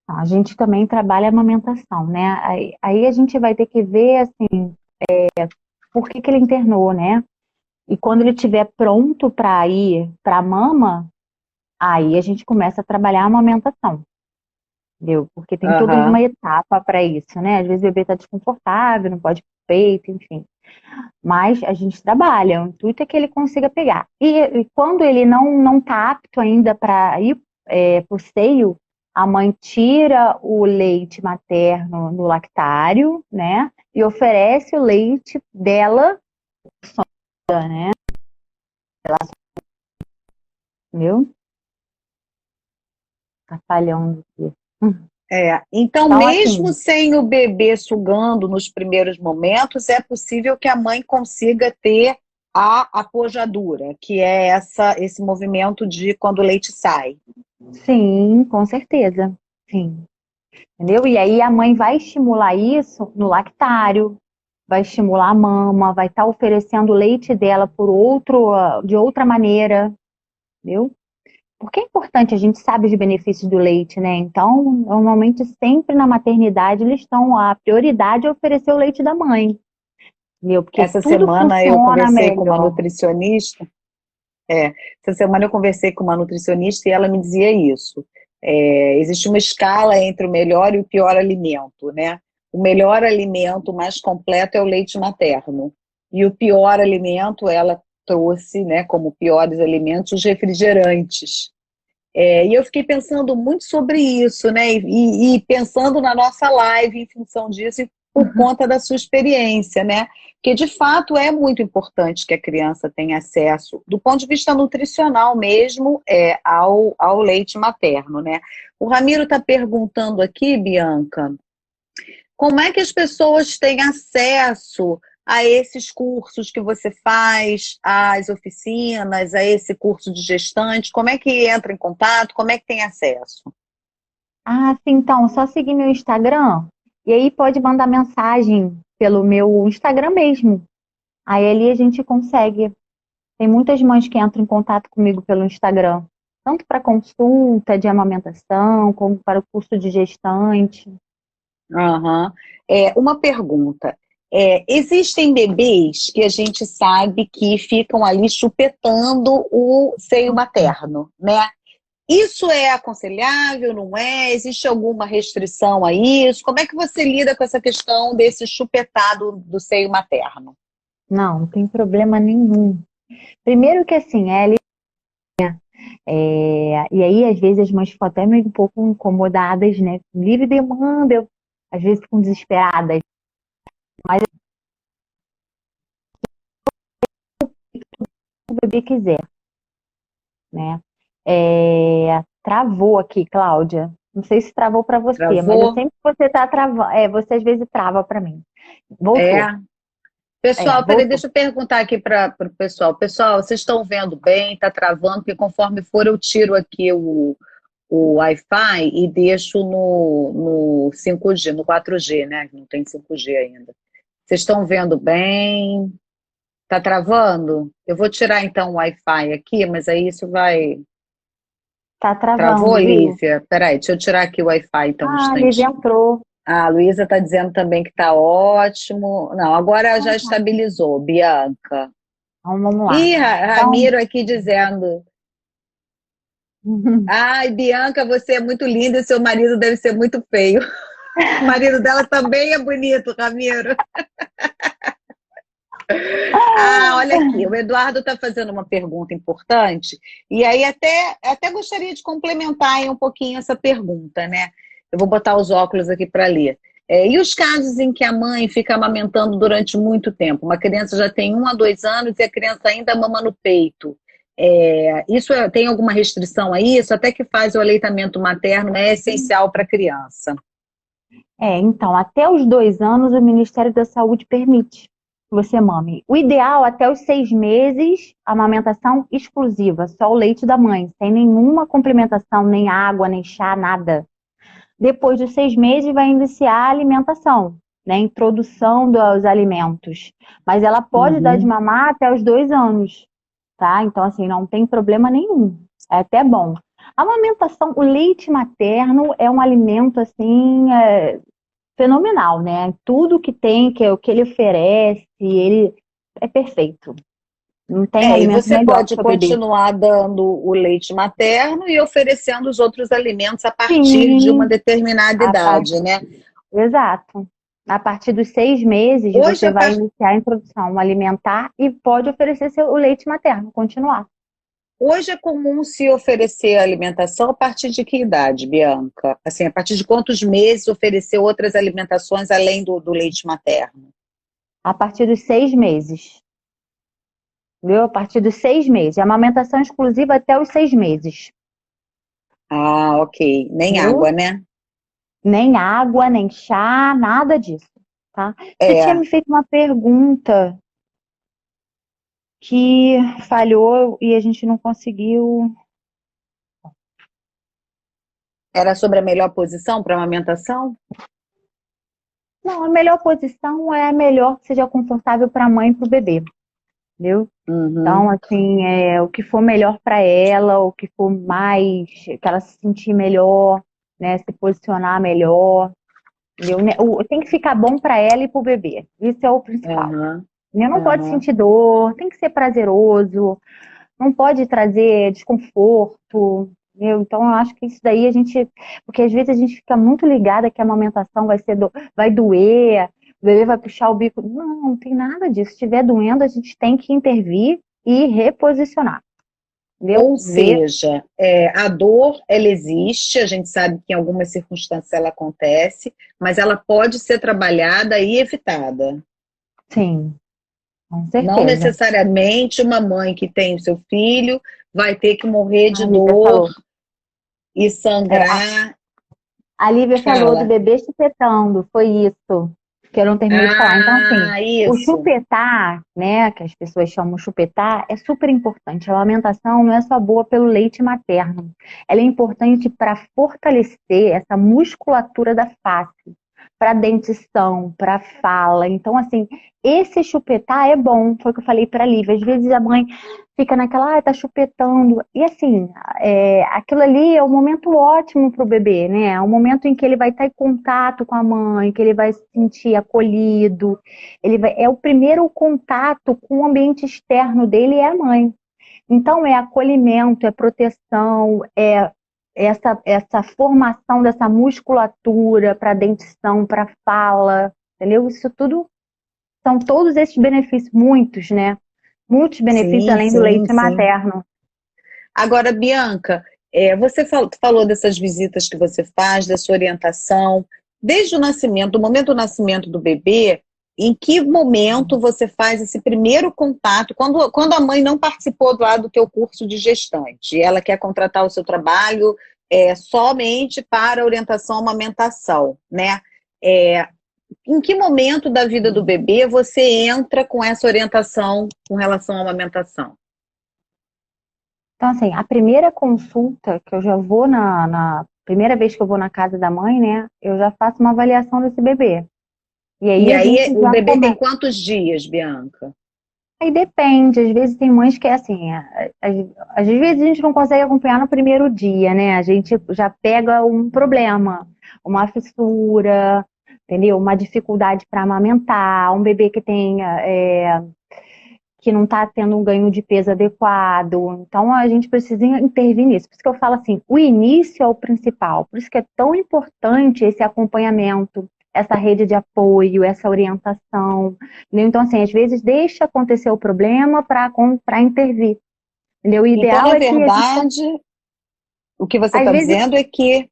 A gente também trabalha a amamentação, né? Aí a gente vai ter que ver assim, por que que ele internou, né? E quando ele estiver pronto para ir para a mama, aí a gente começa a trabalhar a amamentação, entendeu? Porque tem toda uma Aham. etapa para isso, né? Às vezes o bebê está desconfortável, não pode ir pro peito, enfim. Mas a gente trabalha, o intuito é que ele consiga pegar. E quando ele não está apto ainda para ir para o seio, a mãe tira o leite materno no lactário, né? E oferece o leite dela, né? Entendeu? Tá falhando aqui. Então, Então, mesmo assim, sem o bebê sugando nos primeiros momentos, é possível que a mãe consiga ter a apojadura, que é esse movimento de quando o leite sai. sim, com certeza. Sim, entendeu? E aí a mãe vai estimular isso no lactário, vai estimular a mama, vai estar oferecendo o leite dela de outra maneira, entendeu? Porque é importante, a gente sabe os benefícios do leite, né? Então, normalmente, sempre na maternidade, eles estão, a prioridade é oferecer o leite da mãe, entendeu? Porque Essa tudo semana eu funciona conversei com uma melhor. nutricionista. É, essa semana eu conversei com uma nutricionista e ela me dizia isso. Existe uma escala entre o melhor e o pior alimento, né? O melhor alimento, o mais completo, é o leite materno. E o pior alimento, ela trouxe, né, como piores alimentos, os refrigerantes. E eu fiquei pensando muito sobre isso, né? E pensando na nossa live em função disso e por conta da sua experiência, né? Porque de fato é muito importante que a criança tenha acesso, do ponto de vista nutricional mesmo, ao leite materno, né? O Ramiro está perguntando aqui, Bianca, como é que as pessoas têm acesso a esses cursos que você faz, às oficinas, a esse curso de gestante? Como é que entra em contato? Como é que tem acesso? Ah, sim, então, só seguir meu Instagram, e aí pode mandar mensagem pelo meu Instagram mesmo. Aí ali a gente consegue. Tem muitas mães que entram em contato comigo pelo Instagram, tanto para consulta de amamentação, como para o curso de gestante. Aham. Uma pergunta. Existem bebês que a gente sabe que ficam ali chupetando o seio materno, né? Isso é aconselhável, não é? Existe alguma restrição a isso? Como é que você lida com essa questão desse chupetado do seio materno? Não, não tem problema nenhum. Primeiro que assim, e aí às vezes as mães ficam até meio um pouco incomodadas, né? Livre demanda, às vezes ficam desesperadas, mas o bebê quiser, né? Travou aqui, Cláudia. Não sei se travou para você, mas eu Travou? sempre que você tá travando, você às vezes trava para mim. É. Voltou. Pessoal, peraí, Voltou. deixa eu perguntar aqui para o pessoal. Pessoal, vocês estão vendo bem? Está travando? Porque conforme for, eu tiro aqui o Wi-Fi e deixo no 5G, no 4G, né? Não tem 5G ainda. Vocês estão vendo bem? Tá travando? Eu vou tirar então o Wi-Fi aqui, mas aí isso vai. Tá Travou, travando, viu? Lívia? Peraí, deixa eu tirar aqui o Wi-Fi então um Ah, a Lívia instantinho. entrou. Ah, a Luísa está dizendo também que tá ótimo. Não, agora já Ah, estabilizou, Bianca. então vamos lá. Ih, Então, Ramiro aqui dizendo. Ai, Bianca, você é muito linda e seu marido deve ser muito feio. O marido dela também é bonito, Ramiro. Ah, olha aqui, o Eduardo está fazendo uma pergunta importante, e aí até gostaria de complementar aí um pouquinho essa pergunta, né? Eu vou botar os óculos aqui para ler. E os casos em que a mãe fica amamentando durante muito tempo? Uma criança já tem 1 a 2 anos e a criança ainda mama no peito. Tem alguma restrição a isso? Até que faz o aleitamento materno é essencial para a criança? Então, até os 2 anos o Ministério da Saúde permite que você mame. O ideal, até os 6 meses, amamentação exclusiva, só o leite da mãe, sem nenhuma complementação, nem água, nem chá, nada. Depois dos 6 meses vai iniciar a alimentação, né? A introdução dos alimentos. Mas ela pode dar de Uhum. mamar até os 2 anos, tá? Então, assim, não tem problema nenhum. É até bom. A amamentação, o leite materno é um alimento, assim, fenomenal, né? Tudo que tem, que é o que ele oferece, ele é perfeito. Não tem E alimento você melhor pode para o bebê. continuar dando o leite materno e oferecendo os outros alimentos a partir de uma Sim, determinada a par- idade, né? exato. A partir dos 6 meses, Hoje, você vai iniciar a introdução alimentar e pode oferecer o leite materno, continuar. hoje é comum se oferecer alimentação a partir de que idade, Bianca? Assim, a partir de quantos meses oferecer outras alimentações além do leite materno? A partir dos 6 meses, viu? A partir dos 6 meses. A amamentação exclusiva até os 6 meses, Ah, ok. Nem viu? água, né? Nem água, nem chá, nada disso, tá? Você tinha É, me feito uma pergunta que falhou e a gente não conseguiu. era sobre a melhor posição para amamentação? Não, a melhor posição é a melhor que seja confortável para a mãe e para o bebê, entendeu? Então, Uhum. assim, o que for melhor para ela, o que for mais, que ela se sentir melhor, né, se posicionar melhor, entendeu? Tem que ficar bom para ela e para o bebê. Isso é o principal. Aham, Não pode aham. sentir dor, tem que ser prazeroso, não pode trazer desconforto, entendeu? Então, eu acho que isso daí porque às vezes a gente fica muito ligada que a amamentação vai doer, o bebê vai puxar o bico. Não, não tem nada disso. Se estiver doendo, a gente tem que intervir e reposicionar, entendeu? Ou seja, a dor, ela existe, a gente sabe que em algumas circunstâncias ela acontece, mas ela pode ser trabalhada e evitada. Sim, com Não certeza. necessariamente uma mãe que tem o seu filho vai ter que morrer A de Lívia dor falou. e É, a, sangrar. a Lívia falou do Fala. bebê chupetando, foi isso que eu não terminei de falar. Então, assim, Ah, o isso. chupetar, né, que as pessoas chamam chupetar, é super importante. A amamentação não é só boa pelo leite materno. Ela é importante para fortalecer essa musculatura da face, para dentição, para fala. Então, assim, esse chupetar é bom, foi o que eu falei para a Lívia. Às vezes a mãe fica naquela, tá chupetando. E assim, aquilo ali é um momento ótimo para o bebê, né? É um momento em que ele vai estar em contato com a mãe, que ele vai se sentir acolhido. É o primeiro contato com o ambiente externo dele é a mãe. Então, é acolhimento, é proteção, é essa formação dessa musculatura para dentição, para fala, entendeu? Isso tudo são todos esses benefícios, muitos, né? Muitos benefícios Sim, além do sim, leite sim. materno. Agora, Bianca, você falou dessas visitas que você faz, da sua orientação, desde o nascimento, do momento do nascimento do bebê, em que momento você faz esse primeiro contato, quando a mãe não participou lá do teu curso de gestante, e ela quer contratar o seu trabalho somente para orientação à amamentação, né? É, em que momento da vida do bebê você entra com essa orientação com relação à amamentação? Então, assim, a primeira consulta que eu já vou na primeira vez que eu vou na casa da mãe, né? Eu já faço uma avaliação desse bebê. E aí E a aí, gente o já bebê tem começa. quantos dias, Bianca? Aí depende, às vezes tem mães que é assim, às vezes a gente não consegue acompanhar no primeiro dia, né? A gente já pega um problema, uma fissura, entendeu? Uma dificuldade para amamentar, um bebê que tem que não está tendo um ganho de peso adequado. Então a gente precisa intervir nisso. Por isso que eu falo assim, o início é o principal. Por isso que é tão importante esse acompanhamento. essa rede de apoio, essa orientação, entendeu? Então, assim, às vezes deixa acontecer o problema para intervir, entendeu? O Então, ideal na é que a gente, verdade, o que você às está vezes, dizendo é que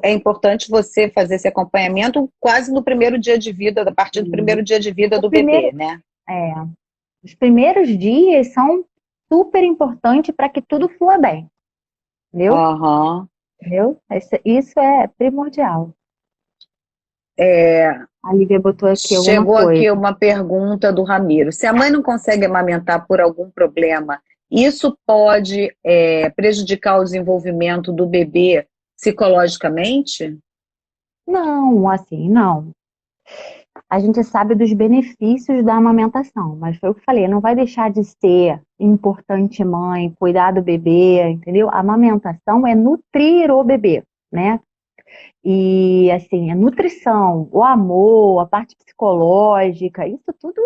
é importante você fazer esse acompanhamento quase no primeiro dia de vida, a partir do primeiro dia de vida o do primeiro, bebê, né? é, os primeiros dias são super importantes para que tudo flua bem, entendeu? Aham. Entendeu? Isso é primordial. É, A Lívia botou aqui alguma chegou coisa. aqui uma pergunta do Ramiro. Se a mãe não consegue amamentar por algum problema, isso pode prejudicar o desenvolvimento do bebê psicologicamente? Não, assim, não. A gente sabe dos benefícios da amamentação, mas foi o que eu falei, não vai deixar de ser importante mãe, cuidar do bebê, entendeu? A amamentação é nutrir o bebê, né? E assim, a nutrição, o amor, a parte psicológica, isso tudo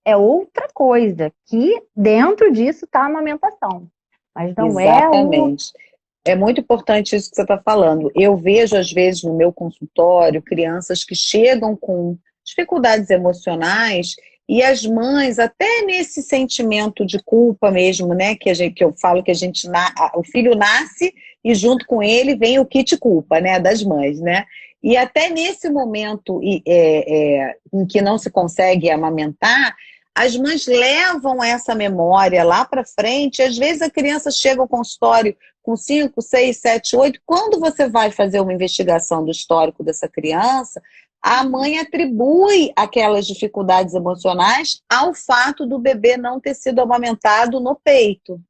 é outra coisa, que dentro disso está a amamentação. Mas não é o. Exatamente. É muito importante isso que você está falando. Eu vejo, às vezes, no meu consultório, crianças que chegam com dificuldades emocionais e as mães, até nesse sentimento de culpa mesmo, né? Que eu falo que o filho nasce e junto com ele vem o kit culpa, né? Das mães, né? E até nesse momento em que não se consegue amamentar, as mães levam essa memória lá para frente, e às vezes a criança chega ao consultório com 5, 6, 7, 8, quando você vai fazer uma investigação do histórico dessa criança, a mãe atribui aquelas dificuldades emocionais ao fato do bebê não ter sido amamentado no peito.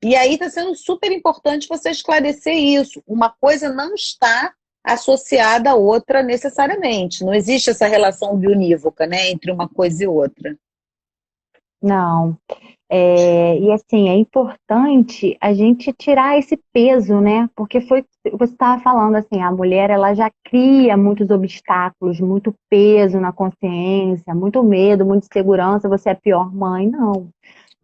E aí está sendo super importante você esclarecer isso. Uma coisa não está associada à outra necessariamente. Não existe essa relação bionívoca, né, entre uma coisa e outra. Não. E assim, é importante a gente tirar esse peso, né? Porque foi você estava falando assim, a mulher ela já cria muitos obstáculos, muito peso na consciência, muito medo, muita insegurança, você é a pior mãe. Não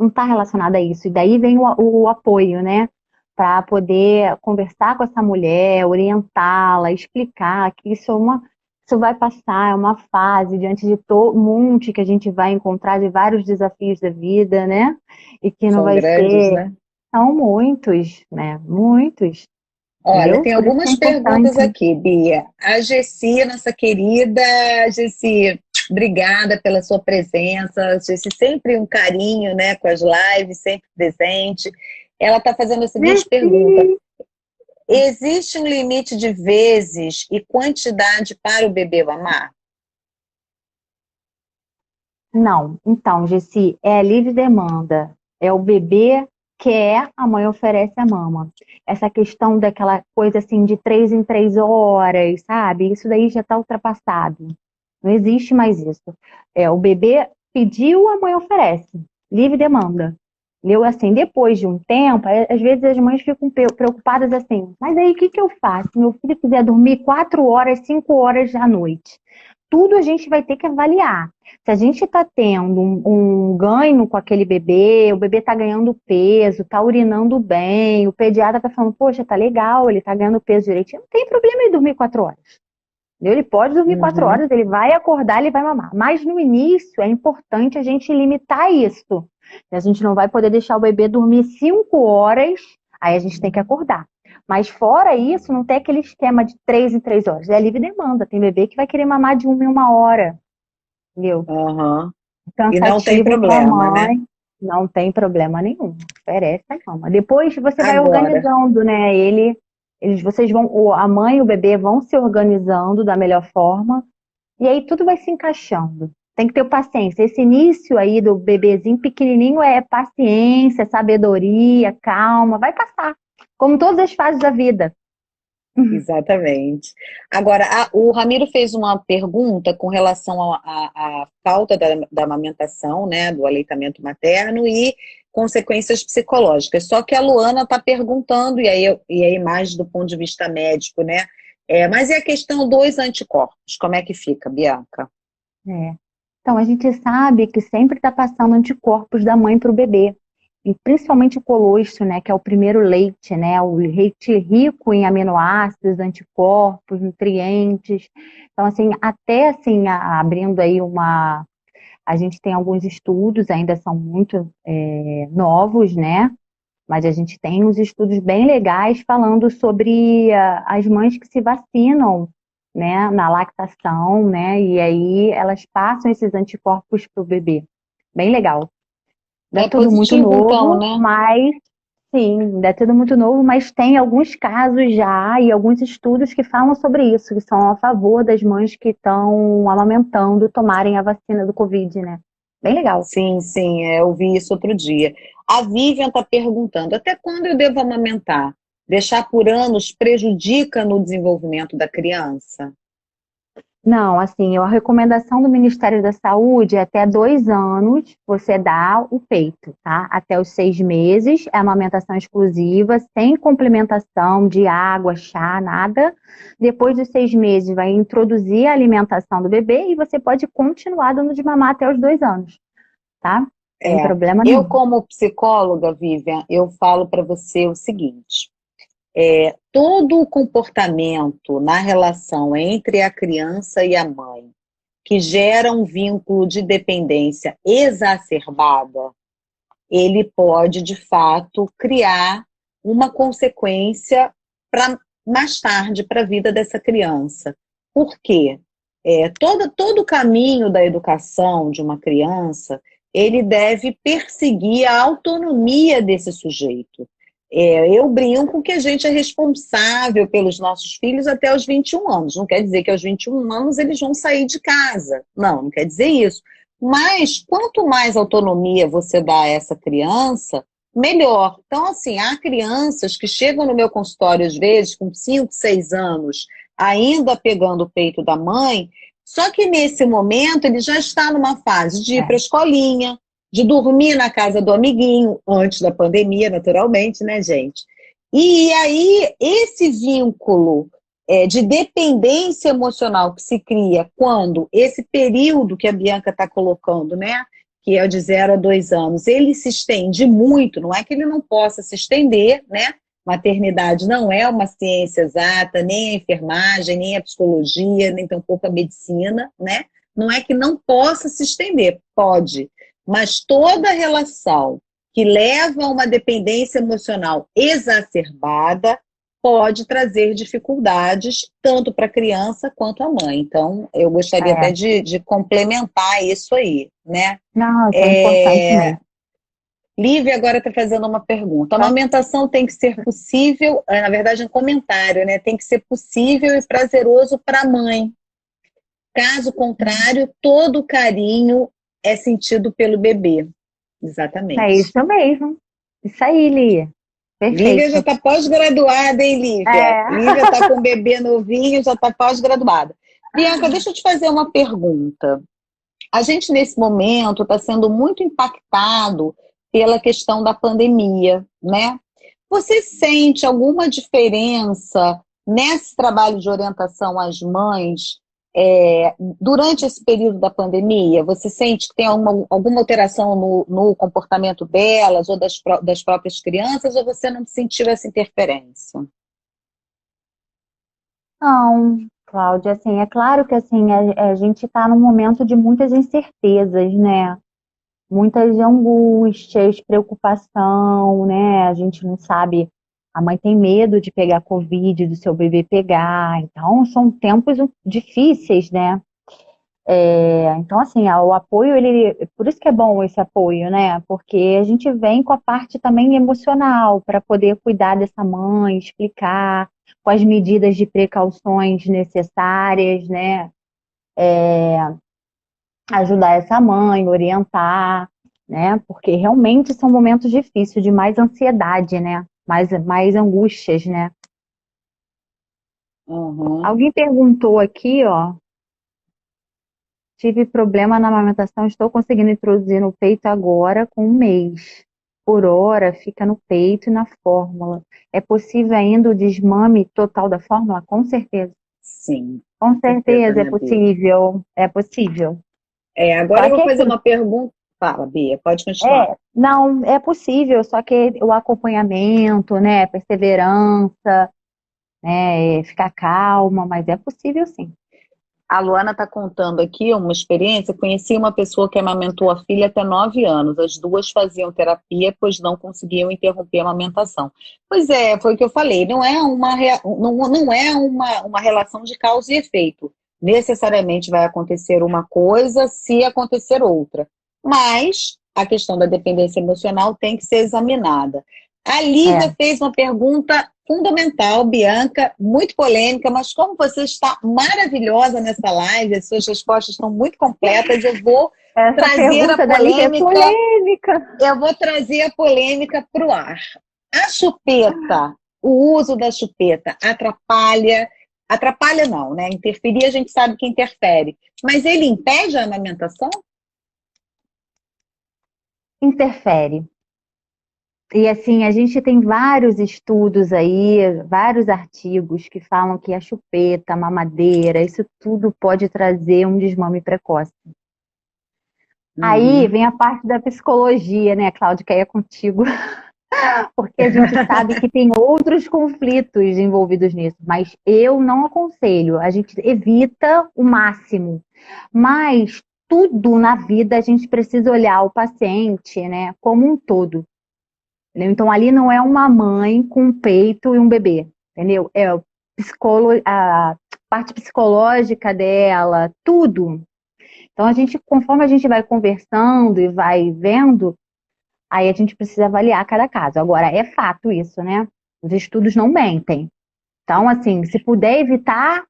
está relacionado a isso. E daí vem o apoio, né? Para poder conversar com essa mulher, orientá-la, explicar que isso vai passar, é uma fase diante de todo monte que a gente vai encontrar de vários desafios da vida, né? E que não São vai grandes, ser, né? são muitos, né? Muitos, Olha, entendeu? tem Por isso que é algumas perguntas importante. aqui, Bia. A Gessi, nossa querida Gessi, obrigada pela sua presença. Gessi, sempre um carinho, né, com as lives, sempre presente. Ela está fazendo a seguinte pergunta: Merci. existe um limite de vezes e quantidade para o bebê mamar? Não, então, Gessi, é livre demanda. É o bebê quer, a mãe oferece a mama. Essa questão daquela coisa assim de 3 em 3 horas, sabe? Isso daí já está ultrapassado. Não existe mais isso. O bebê pediu, a mãe oferece. Livre demanda. Eu, assim, depois de um tempo, às vezes as mães ficam preocupadas assim, mas aí o que que eu faço? Se meu filho quiser dormir 4 horas, 5 horas à noite. Tudo a gente vai ter que avaliar. Se a gente está tendo um ganho com aquele bebê, o bebê está ganhando peso, está urinando bem, o pediatra está falando, poxa, tá legal, ele está ganhando peso direitinho, não tem problema ele dormir 4 horas. Ele pode dormir 4 horas, ele vai acordar, ele vai mamar. Mas no início é importante a gente limitar isso. A gente não vai poder deixar o bebê dormir 5 horas, aí a gente tem que acordar. Mas fora isso, não tem aquele esquema de 3 em 3 horas. É livre demanda. Tem bebê que vai querer mamar de 1 em 1 hora. Entendeu? Uhum. E não tem Cansativo para a problema, né? mãe. Não tem problema nenhum. Oferece a mama. Depois você vai Agora, organizando, né? Vocês vão, a mãe e o bebê vão se organizando da melhor forma. E aí tudo vai se encaixando. Tem que ter paciência. Esse início aí do bebezinho pequenininho é paciência, sabedoria, calma. Vai passar. Como todas as fases da vida. exatamente. Agora, o Ramiro fez uma pergunta com relação à falta da amamentação, né, do aleitamento materno e consequências psicológicas. Só que a Luana está perguntando, e aí mais do ponto de vista médico, né? Mas e a questão dos anticorpos? Como é que fica, Bianca? É. Então, a gente sabe que sempre está passando anticorpos da mãe para o bebê. e principalmente o colostro, né, que é o primeiro leite, né, o leite rico em aminoácidos, anticorpos, nutrientes. Então, assim, até assim, abrindo aí a gente tem alguns estudos, ainda são muito novos, né, mas a gente tem uns estudos bem legais falando sobre as mães que se vacinam, né, na lactação, né, e aí elas passam esses anticorpos para o bebê. Bem legal. Ainda É é tudo muito positivo, então, novo, né? mas sim, ainda é tudo muito novo, mas tem alguns casos já e alguns estudos que falam sobre isso, que são a favor das mães que estão amamentando tomarem a vacina do Covid, né? Bem legal. Sim, sim, eu vi isso outro dia. A Vivian está perguntando, até quando eu devo amamentar? Deixar por anos prejudica no desenvolvimento da criança? Não, assim, a recomendação do Ministério da Saúde é até 2 anos você dá o peito, tá? Até os 6 meses é amamentação exclusiva, sem complementação de água, chá, nada. Depois dos 6 meses vai introduzir a alimentação do bebê e você pode continuar dando de mamar até os 2 anos, tá? Tem É, problema eu nenhum. como psicóloga, Vivian, eu falo para você o seguinte, todo o comportamento na relação entre a criança e a mãe que gera um vínculo de dependência exacerbada, ele pode, de fato, criar uma consequência para mais tarde para a vida dessa criança. Por quê? Todo o caminho da educação de uma criança, ele deve perseguir a autonomia desse sujeito. Eu brinco que a gente é responsável pelos nossos filhos até os 21 anos. Não quer dizer que aos 21 anos eles vão sair de casa. Não, não quer dizer isso. Mas quanto mais autonomia você dá a essa criança, melhor. Então, assim, há crianças que chegam no meu consultório, às vezes, com 5, 6 anos, ainda pegando o peito da mãe, só que nesse momento ele já está numa fase de ir para a É, escolinha, de dormir na casa do amiguinho, antes da pandemia, naturalmente, né, gente? E aí, esse vínculo de dependência emocional que se cria quando esse período que a Bianca está colocando, né, que é de 0 a 2 anos, ele se estende muito, não é que ele não possa se estender, né? Maternidade não é uma ciência exata, nem a enfermagem, nem a psicologia, nem tampouco a medicina, né? Não é que não possa se estender, pode, mas toda relação que leva a uma dependência emocional exacerbada pode trazer dificuldades tanto para a criança quanto à mãe. Então, eu gostaria até é. de complementar isso aí, né? Não, isso é importante É, mesmo. Lívia agora está fazendo uma pergunta. A amamentação tem que ser possível, na verdade, um comentário, né? Tem que ser possível e prazeroso para a mãe. Caso contrário, todo o carinho é sentido pelo bebê. É Exatamente. isso mesmo. Isso aí, Lia. Lívia já Perfeito. está pós-graduada, hein, Lívia? É. Lívia está com um bebê novinho, já está pós-graduada. Bianca, deixa eu te fazer uma pergunta. A gente, nesse momento, está sendo muito impactado pela questão da pandemia, né? Você sente alguma diferença nesse trabalho de orientação às mães durante esse período da pandemia? Você sente que tem alguma alteração no comportamento delas ou das próprias crianças, ou você não sentiu essa interferência? Não, Cláudia, assim, é claro que assim, a gente está num momento de muitas incertezas, né? Muitas angústias, preocupação, né? A gente não sabe, a mãe tem medo de pegar Covid, do seu bebê pegar, então são tempos difíceis, né? Então, assim, o apoio, por isso que é bom esse apoio, né? Porque a gente vem com a parte também emocional para poder cuidar dessa mãe, explicar com as medidas de precauções necessárias, né? Ajudar essa mãe, orientar, né? Porque realmente são momentos difíceis, de mais ansiedade, né? Mais angústias, né? Uhum. Alguém perguntou aqui, ó. Tive problema na amamentação, estou conseguindo introduzir no peito agora com 1 mês. Por hora, fica no peito e na fórmula. É possível ainda o desmame total da fórmula? Com certeza. Sim, Com certeza, certeza é né, Bia? possível. É possível. Agora Só eu que vou é fazer aquilo. uma pergunta. Fala, Bia, pode continuar. Não, é possível, só que o acompanhamento, né, perseverança, né, ficar calma, mas é possível sim. A Luana está contando aqui uma experiência. Conheci uma pessoa que amamentou a filha até 9 anos. As duas faziam terapia, pois não conseguiam interromper a amamentação. Pois é, foi o que eu falei. Não é uma relação de causa e efeito. Necessariamente vai acontecer uma coisa se acontecer outra. Mas a questão da dependência emocional tem que ser examinada. A Lívia É. fez uma pergunta fundamental, Bianca, muito polêmica, mas como você está maravilhosa nessa live, as suas respostas estão muito completas, eu vou Essa trazer a pergunta da Lívia é polêmica, polêmica. eu vou trazer a polêmica para o ar. A chupeta, o uso da chupeta atrapalha não, né? Interferir a gente sabe que interfere, mas ele impede a amamentação? Interfere. E assim, a gente tem vários estudos aí, vários artigos que falam que a chupeta, a mamadeira, isso tudo pode trazer um desmame precoce. Aí Uhum. vem a parte da psicologia, né, Cláudia, que aí é contigo, porque a gente sabe que tem outros conflitos envolvidos nisso, mas eu não aconselho, a gente evita o máximo. Mas tudo na vida a gente precisa olhar o paciente, né, como um todo. Entendeu? Então, ali não é uma mãe com um peito e um bebê, entendeu? É a parte psicológica dela, tudo. Então, conforme a gente vai conversando e vai vendo, aí a gente precisa avaliar cada caso. Agora, é fato isso, né? Os estudos não mentem. Então, assim, se puder evitar,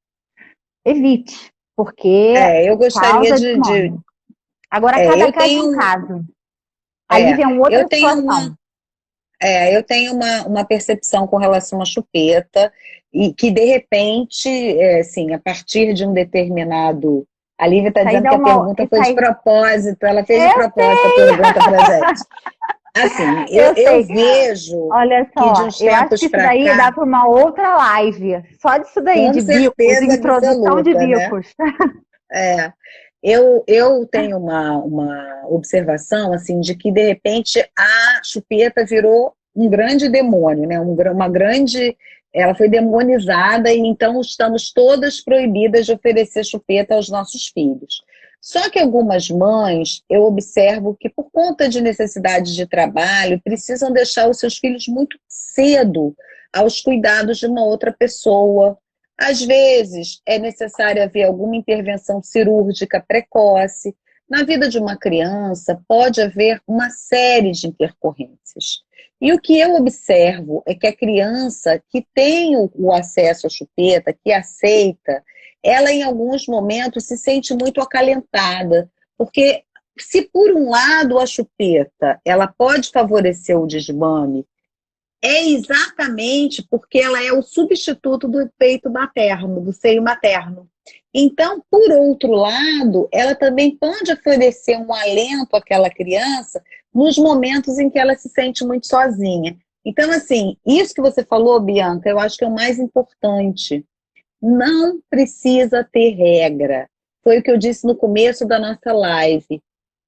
evite, porque Eu gostaria causa de desmame. Agora, cada eu caso é um tenho, caso. Ali vem uma eu outra tenho situação. Eu tenho uma percepção com relação à chupeta e que, de repente, assim, a partir de um determinado... A Lívia está Isso aí dizendo dá que a uma. pergunta Isso foi de aí. propósito, ela fez de Eu propósito a sei! pergunta para gente. Assim, eu, Eu eu sei. vejo Olha que de só, uns eu acho que tempos isso para daí cá, dá para uma outra live. Só disso daí, com de bicos, certeza introdução de absoluta, né? bicos. É, eu tenho uma observação assim de que de repente a chupeta virou um grande demônio, né? Uma grande, ela foi demonizada e então estamos todas proibidas de oferecer chupeta aos nossos filhos. Só que algumas mães, eu observo que por conta de necessidades de trabalho, precisam deixar os seus filhos muito cedo aos cuidados de uma outra pessoa. Às vezes, é necessário haver alguma intervenção cirúrgica precoce. Na vida de uma criança, pode haver uma série de intercorrências. E o que eu observo é que a criança que tem o acesso à chupeta, que aceita, ela em alguns momentos se sente muito acalentada, porque se por um lado a chupeta ela pode favorecer o desmame, é exatamente porque ela é o substituto do peito materno, do seio materno. Então, por outro lado, ela também pode oferecer um alento àquela criança nos momentos em que ela se sente muito sozinha. Então, assim, isso que você falou, Bianca, eu acho que é o mais importante. Não precisa ter regra. Foi o que eu disse no começo da nossa live.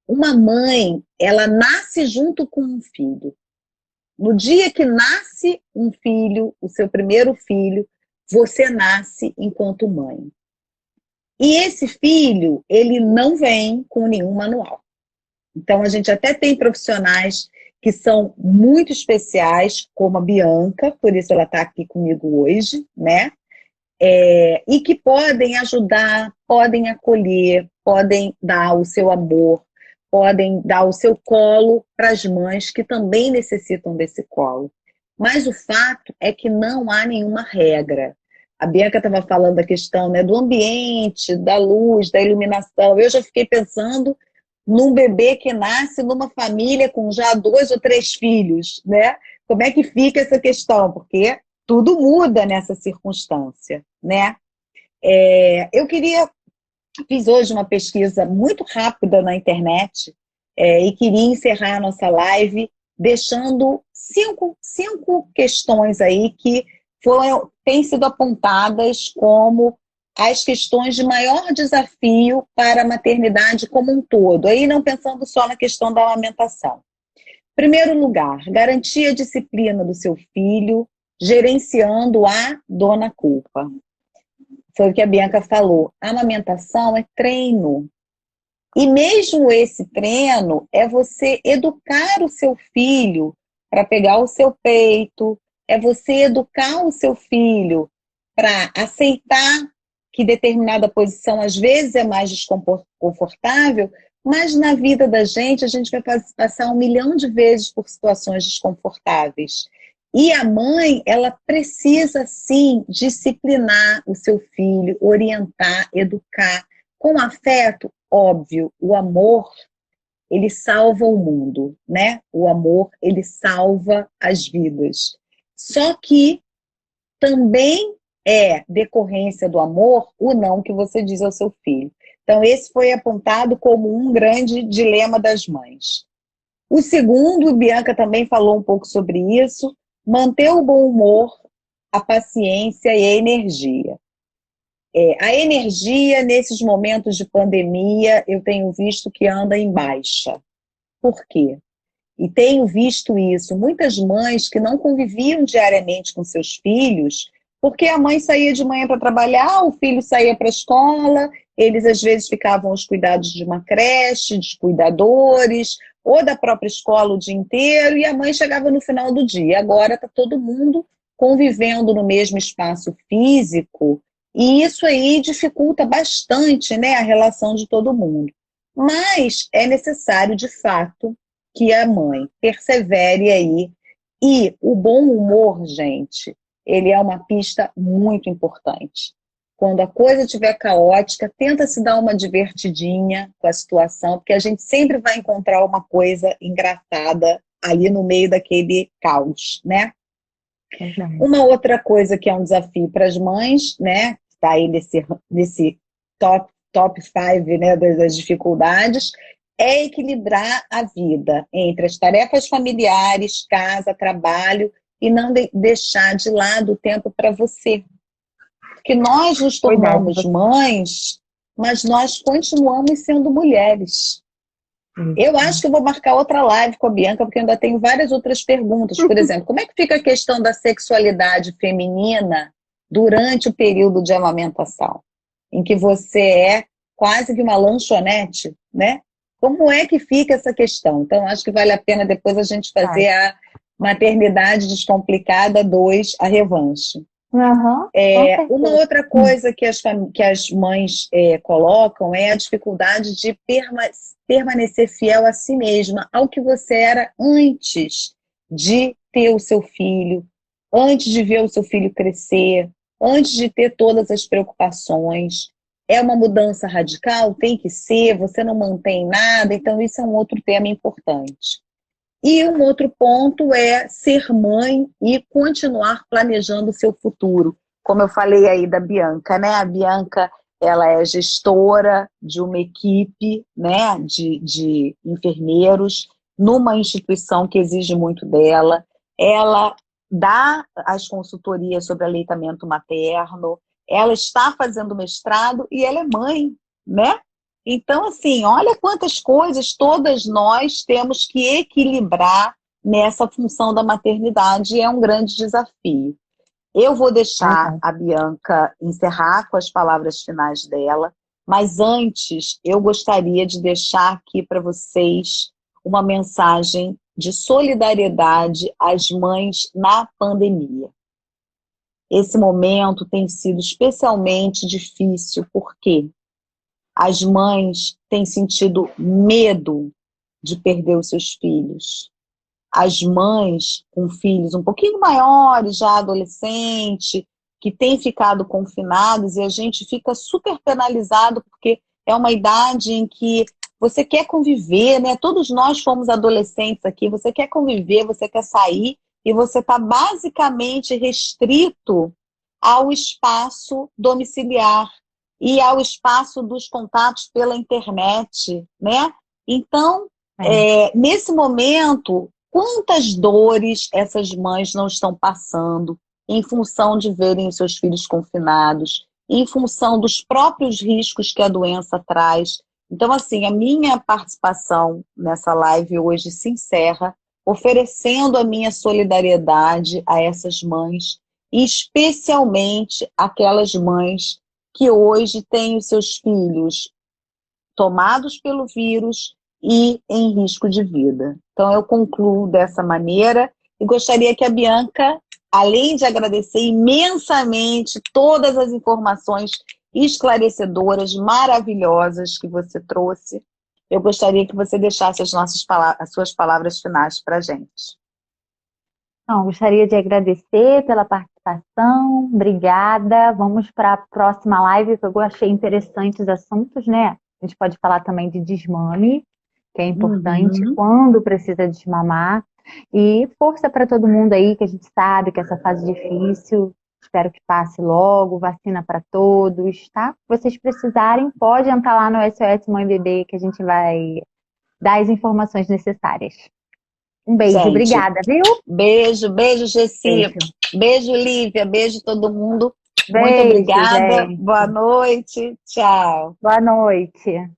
Uma mãe, ela nasce junto com um filho. No dia que nasce um filho, o seu primeiro filho, você nasce enquanto mãe. E esse filho, ele não vem com nenhum manual. Então, a gente até tem profissionais que são muito especiais, como a Bianca, por isso ela está aqui comigo hoje, né? E que podem ajudar, podem acolher, podem dar o seu amor, podem dar o seu colo para as mães que também necessitam desse colo. Mas o fato é que não há nenhuma regra. A Bianca estava falando da questão, né, do ambiente, da luz, da iluminação. Eu já fiquei pensando num bebê que nasce numa família com já 2 ou 3 filhos, né? Como é que fica essa questão? Porque tudo muda nessa circunstância, né? Fiz hoje uma pesquisa muito rápida na internet e queria encerrar a nossa live deixando cinco questões aí que têm sido apontadas como as questões de maior desafio para a maternidade como um todo, aí não pensando só na questão da amamentação. Primeiro lugar, garantir a disciplina do seu filho, gerenciando a dona culpa. Foi o que a Bianca falou. A amamentação é treino. E mesmo esse treino é você educar o seu filho para pegar o seu peito, é você educar o seu filho para aceitar que determinada posição às vezes é mais desconfortável, mas na vida da gente a gente vai passar 1 milhão de vezes por situações desconfortáveis. E a mãe, ela precisa sim disciplinar o seu filho, orientar, educar com afeto. Óbvio, o amor, ele salva o mundo, né? O amor, ele salva as vidas. Só que também é decorrência do amor o não que você diz ao seu filho. Então, esse foi apontado como um grande dilema das mães. O segundo, Bianca também falou um pouco sobre isso, manter o bom humor, a paciência e a energia. A energia, nesses momentos de pandemia, eu tenho visto que anda em baixa. Por quê? E tenho visto isso, muitas mães que não conviviam diariamente com seus filhos, porque a mãe saía de manhã para trabalhar, o filho saía para a escola, eles às vezes ficavam aos cuidados de uma creche, de cuidadores, ou da própria escola o dia inteiro, e a mãe chegava no final do dia. Agora está todo mundo convivendo no mesmo espaço físico, e isso aí dificulta bastante, né, a relação de todo mundo. Mas é necessário, de fato, que a mãe persevere aí. E o bom humor, gente, ele é uma pista muito importante. Quando a coisa estiver caótica, tenta se dar uma divertidinha com a situação, porque a gente sempre vai encontrar uma coisa engraçada ali no meio daquele caos, né? Uma outra coisa que é um desafio para as mães, né? Está aí nesse top 5, né, das dificuldades, é equilibrar a vida entre as tarefas familiares, casa, trabalho, e não deixar de lado o tempo para você. Porque nós nos tornamos mães, mas nós continuamos sendo mulheres. Eu acho que eu vou marcar outra live com a Bianca, porque eu ainda tenho várias outras perguntas. Por exemplo, como é que fica a questão da sexualidade feminina durante o período de amamentação, em que você é quase que uma lanchonete, né? Como é que fica essa questão? Então, acho que vale a pena depois a gente fazer a Maternidade Descomplicada 2, a revanche. Uma outra coisa que as mães colocam é a dificuldade de permanecer fiel a si mesma, ao que você era antes de ter o seu filho, antes de ver o seu filho crescer, antes de ter todas as preocupações. É uma mudança radical? Tem que ser, você não mantém nada, então isso é um outro tema importante. E um outro ponto é ser mãe e continuar planejando o seu futuro. Como eu falei aí da Bianca, né? A Bianca, ela é gestora de uma equipe, né, de enfermeiros numa instituição que exige muito dela. Ela dá as consultorias sobre aleitamento materno, ela está fazendo mestrado e ela é mãe, né? Então, assim, olha quantas coisas todas nós temos que equilibrar nessa função da maternidade, e é um grande desafio. Eu vou deixar a Bianca encerrar com as palavras finais dela, mas antes eu gostaria de deixar aqui para vocês uma mensagem de solidariedade às mães na pandemia. Esse momento tem sido especialmente difícil, porque as mães têm sentido medo de perder os seus filhos. As mães com filhos um pouquinho maiores, já adolescente, que têm ficado confinados, e a gente fica super penalizado, porque é uma idade em que você quer conviver, né? Todos nós fomos adolescentes aqui, você quer conviver, você quer sair, e você está basicamente restrito ao espaço domiciliar e ao espaço dos contatos pela internet, né? Então, nesse momento, quantas dores essas mães não estão passando em função de verem os seus filhos confinados, em função dos próprios riscos que a doença traz. Então, assim, a minha participação nessa live hoje se encerra oferecendo a minha solidariedade a essas mães, e especialmente aquelas mães que hoje têm os seus filhos tomados pelo vírus e em risco de vida. Então, eu concluo dessa maneira e gostaria que a Bianca, além de agradecer imensamente todas as informações esclarecedoras, maravilhosas que você trouxe, eu gostaria que você deixasse as suas palavras finais para a gente. Não, gostaria de agradecer pela participação, obrigada. Vamos para a próxima live, que eu achei interessantes os assuntos, né? A gente pode falar também de desmame, que é importante quando precisa desmamar. E força para todo mundo aí, que a gente sabe que essa fase é difícil. Espero que passe logo, vacina para todos, tá? Se vocês precisarem, pode entrar lá no SOS Mãe Bebê, que a gente vai dar as informações necessárias. Um beijo, gente, obrigada, viu? Beijo, Gessi. Beijo, Lívia. Beijo, todo mundo. Beijo, muito obrigada. gente. Boa noite. Tchau. Boa noite.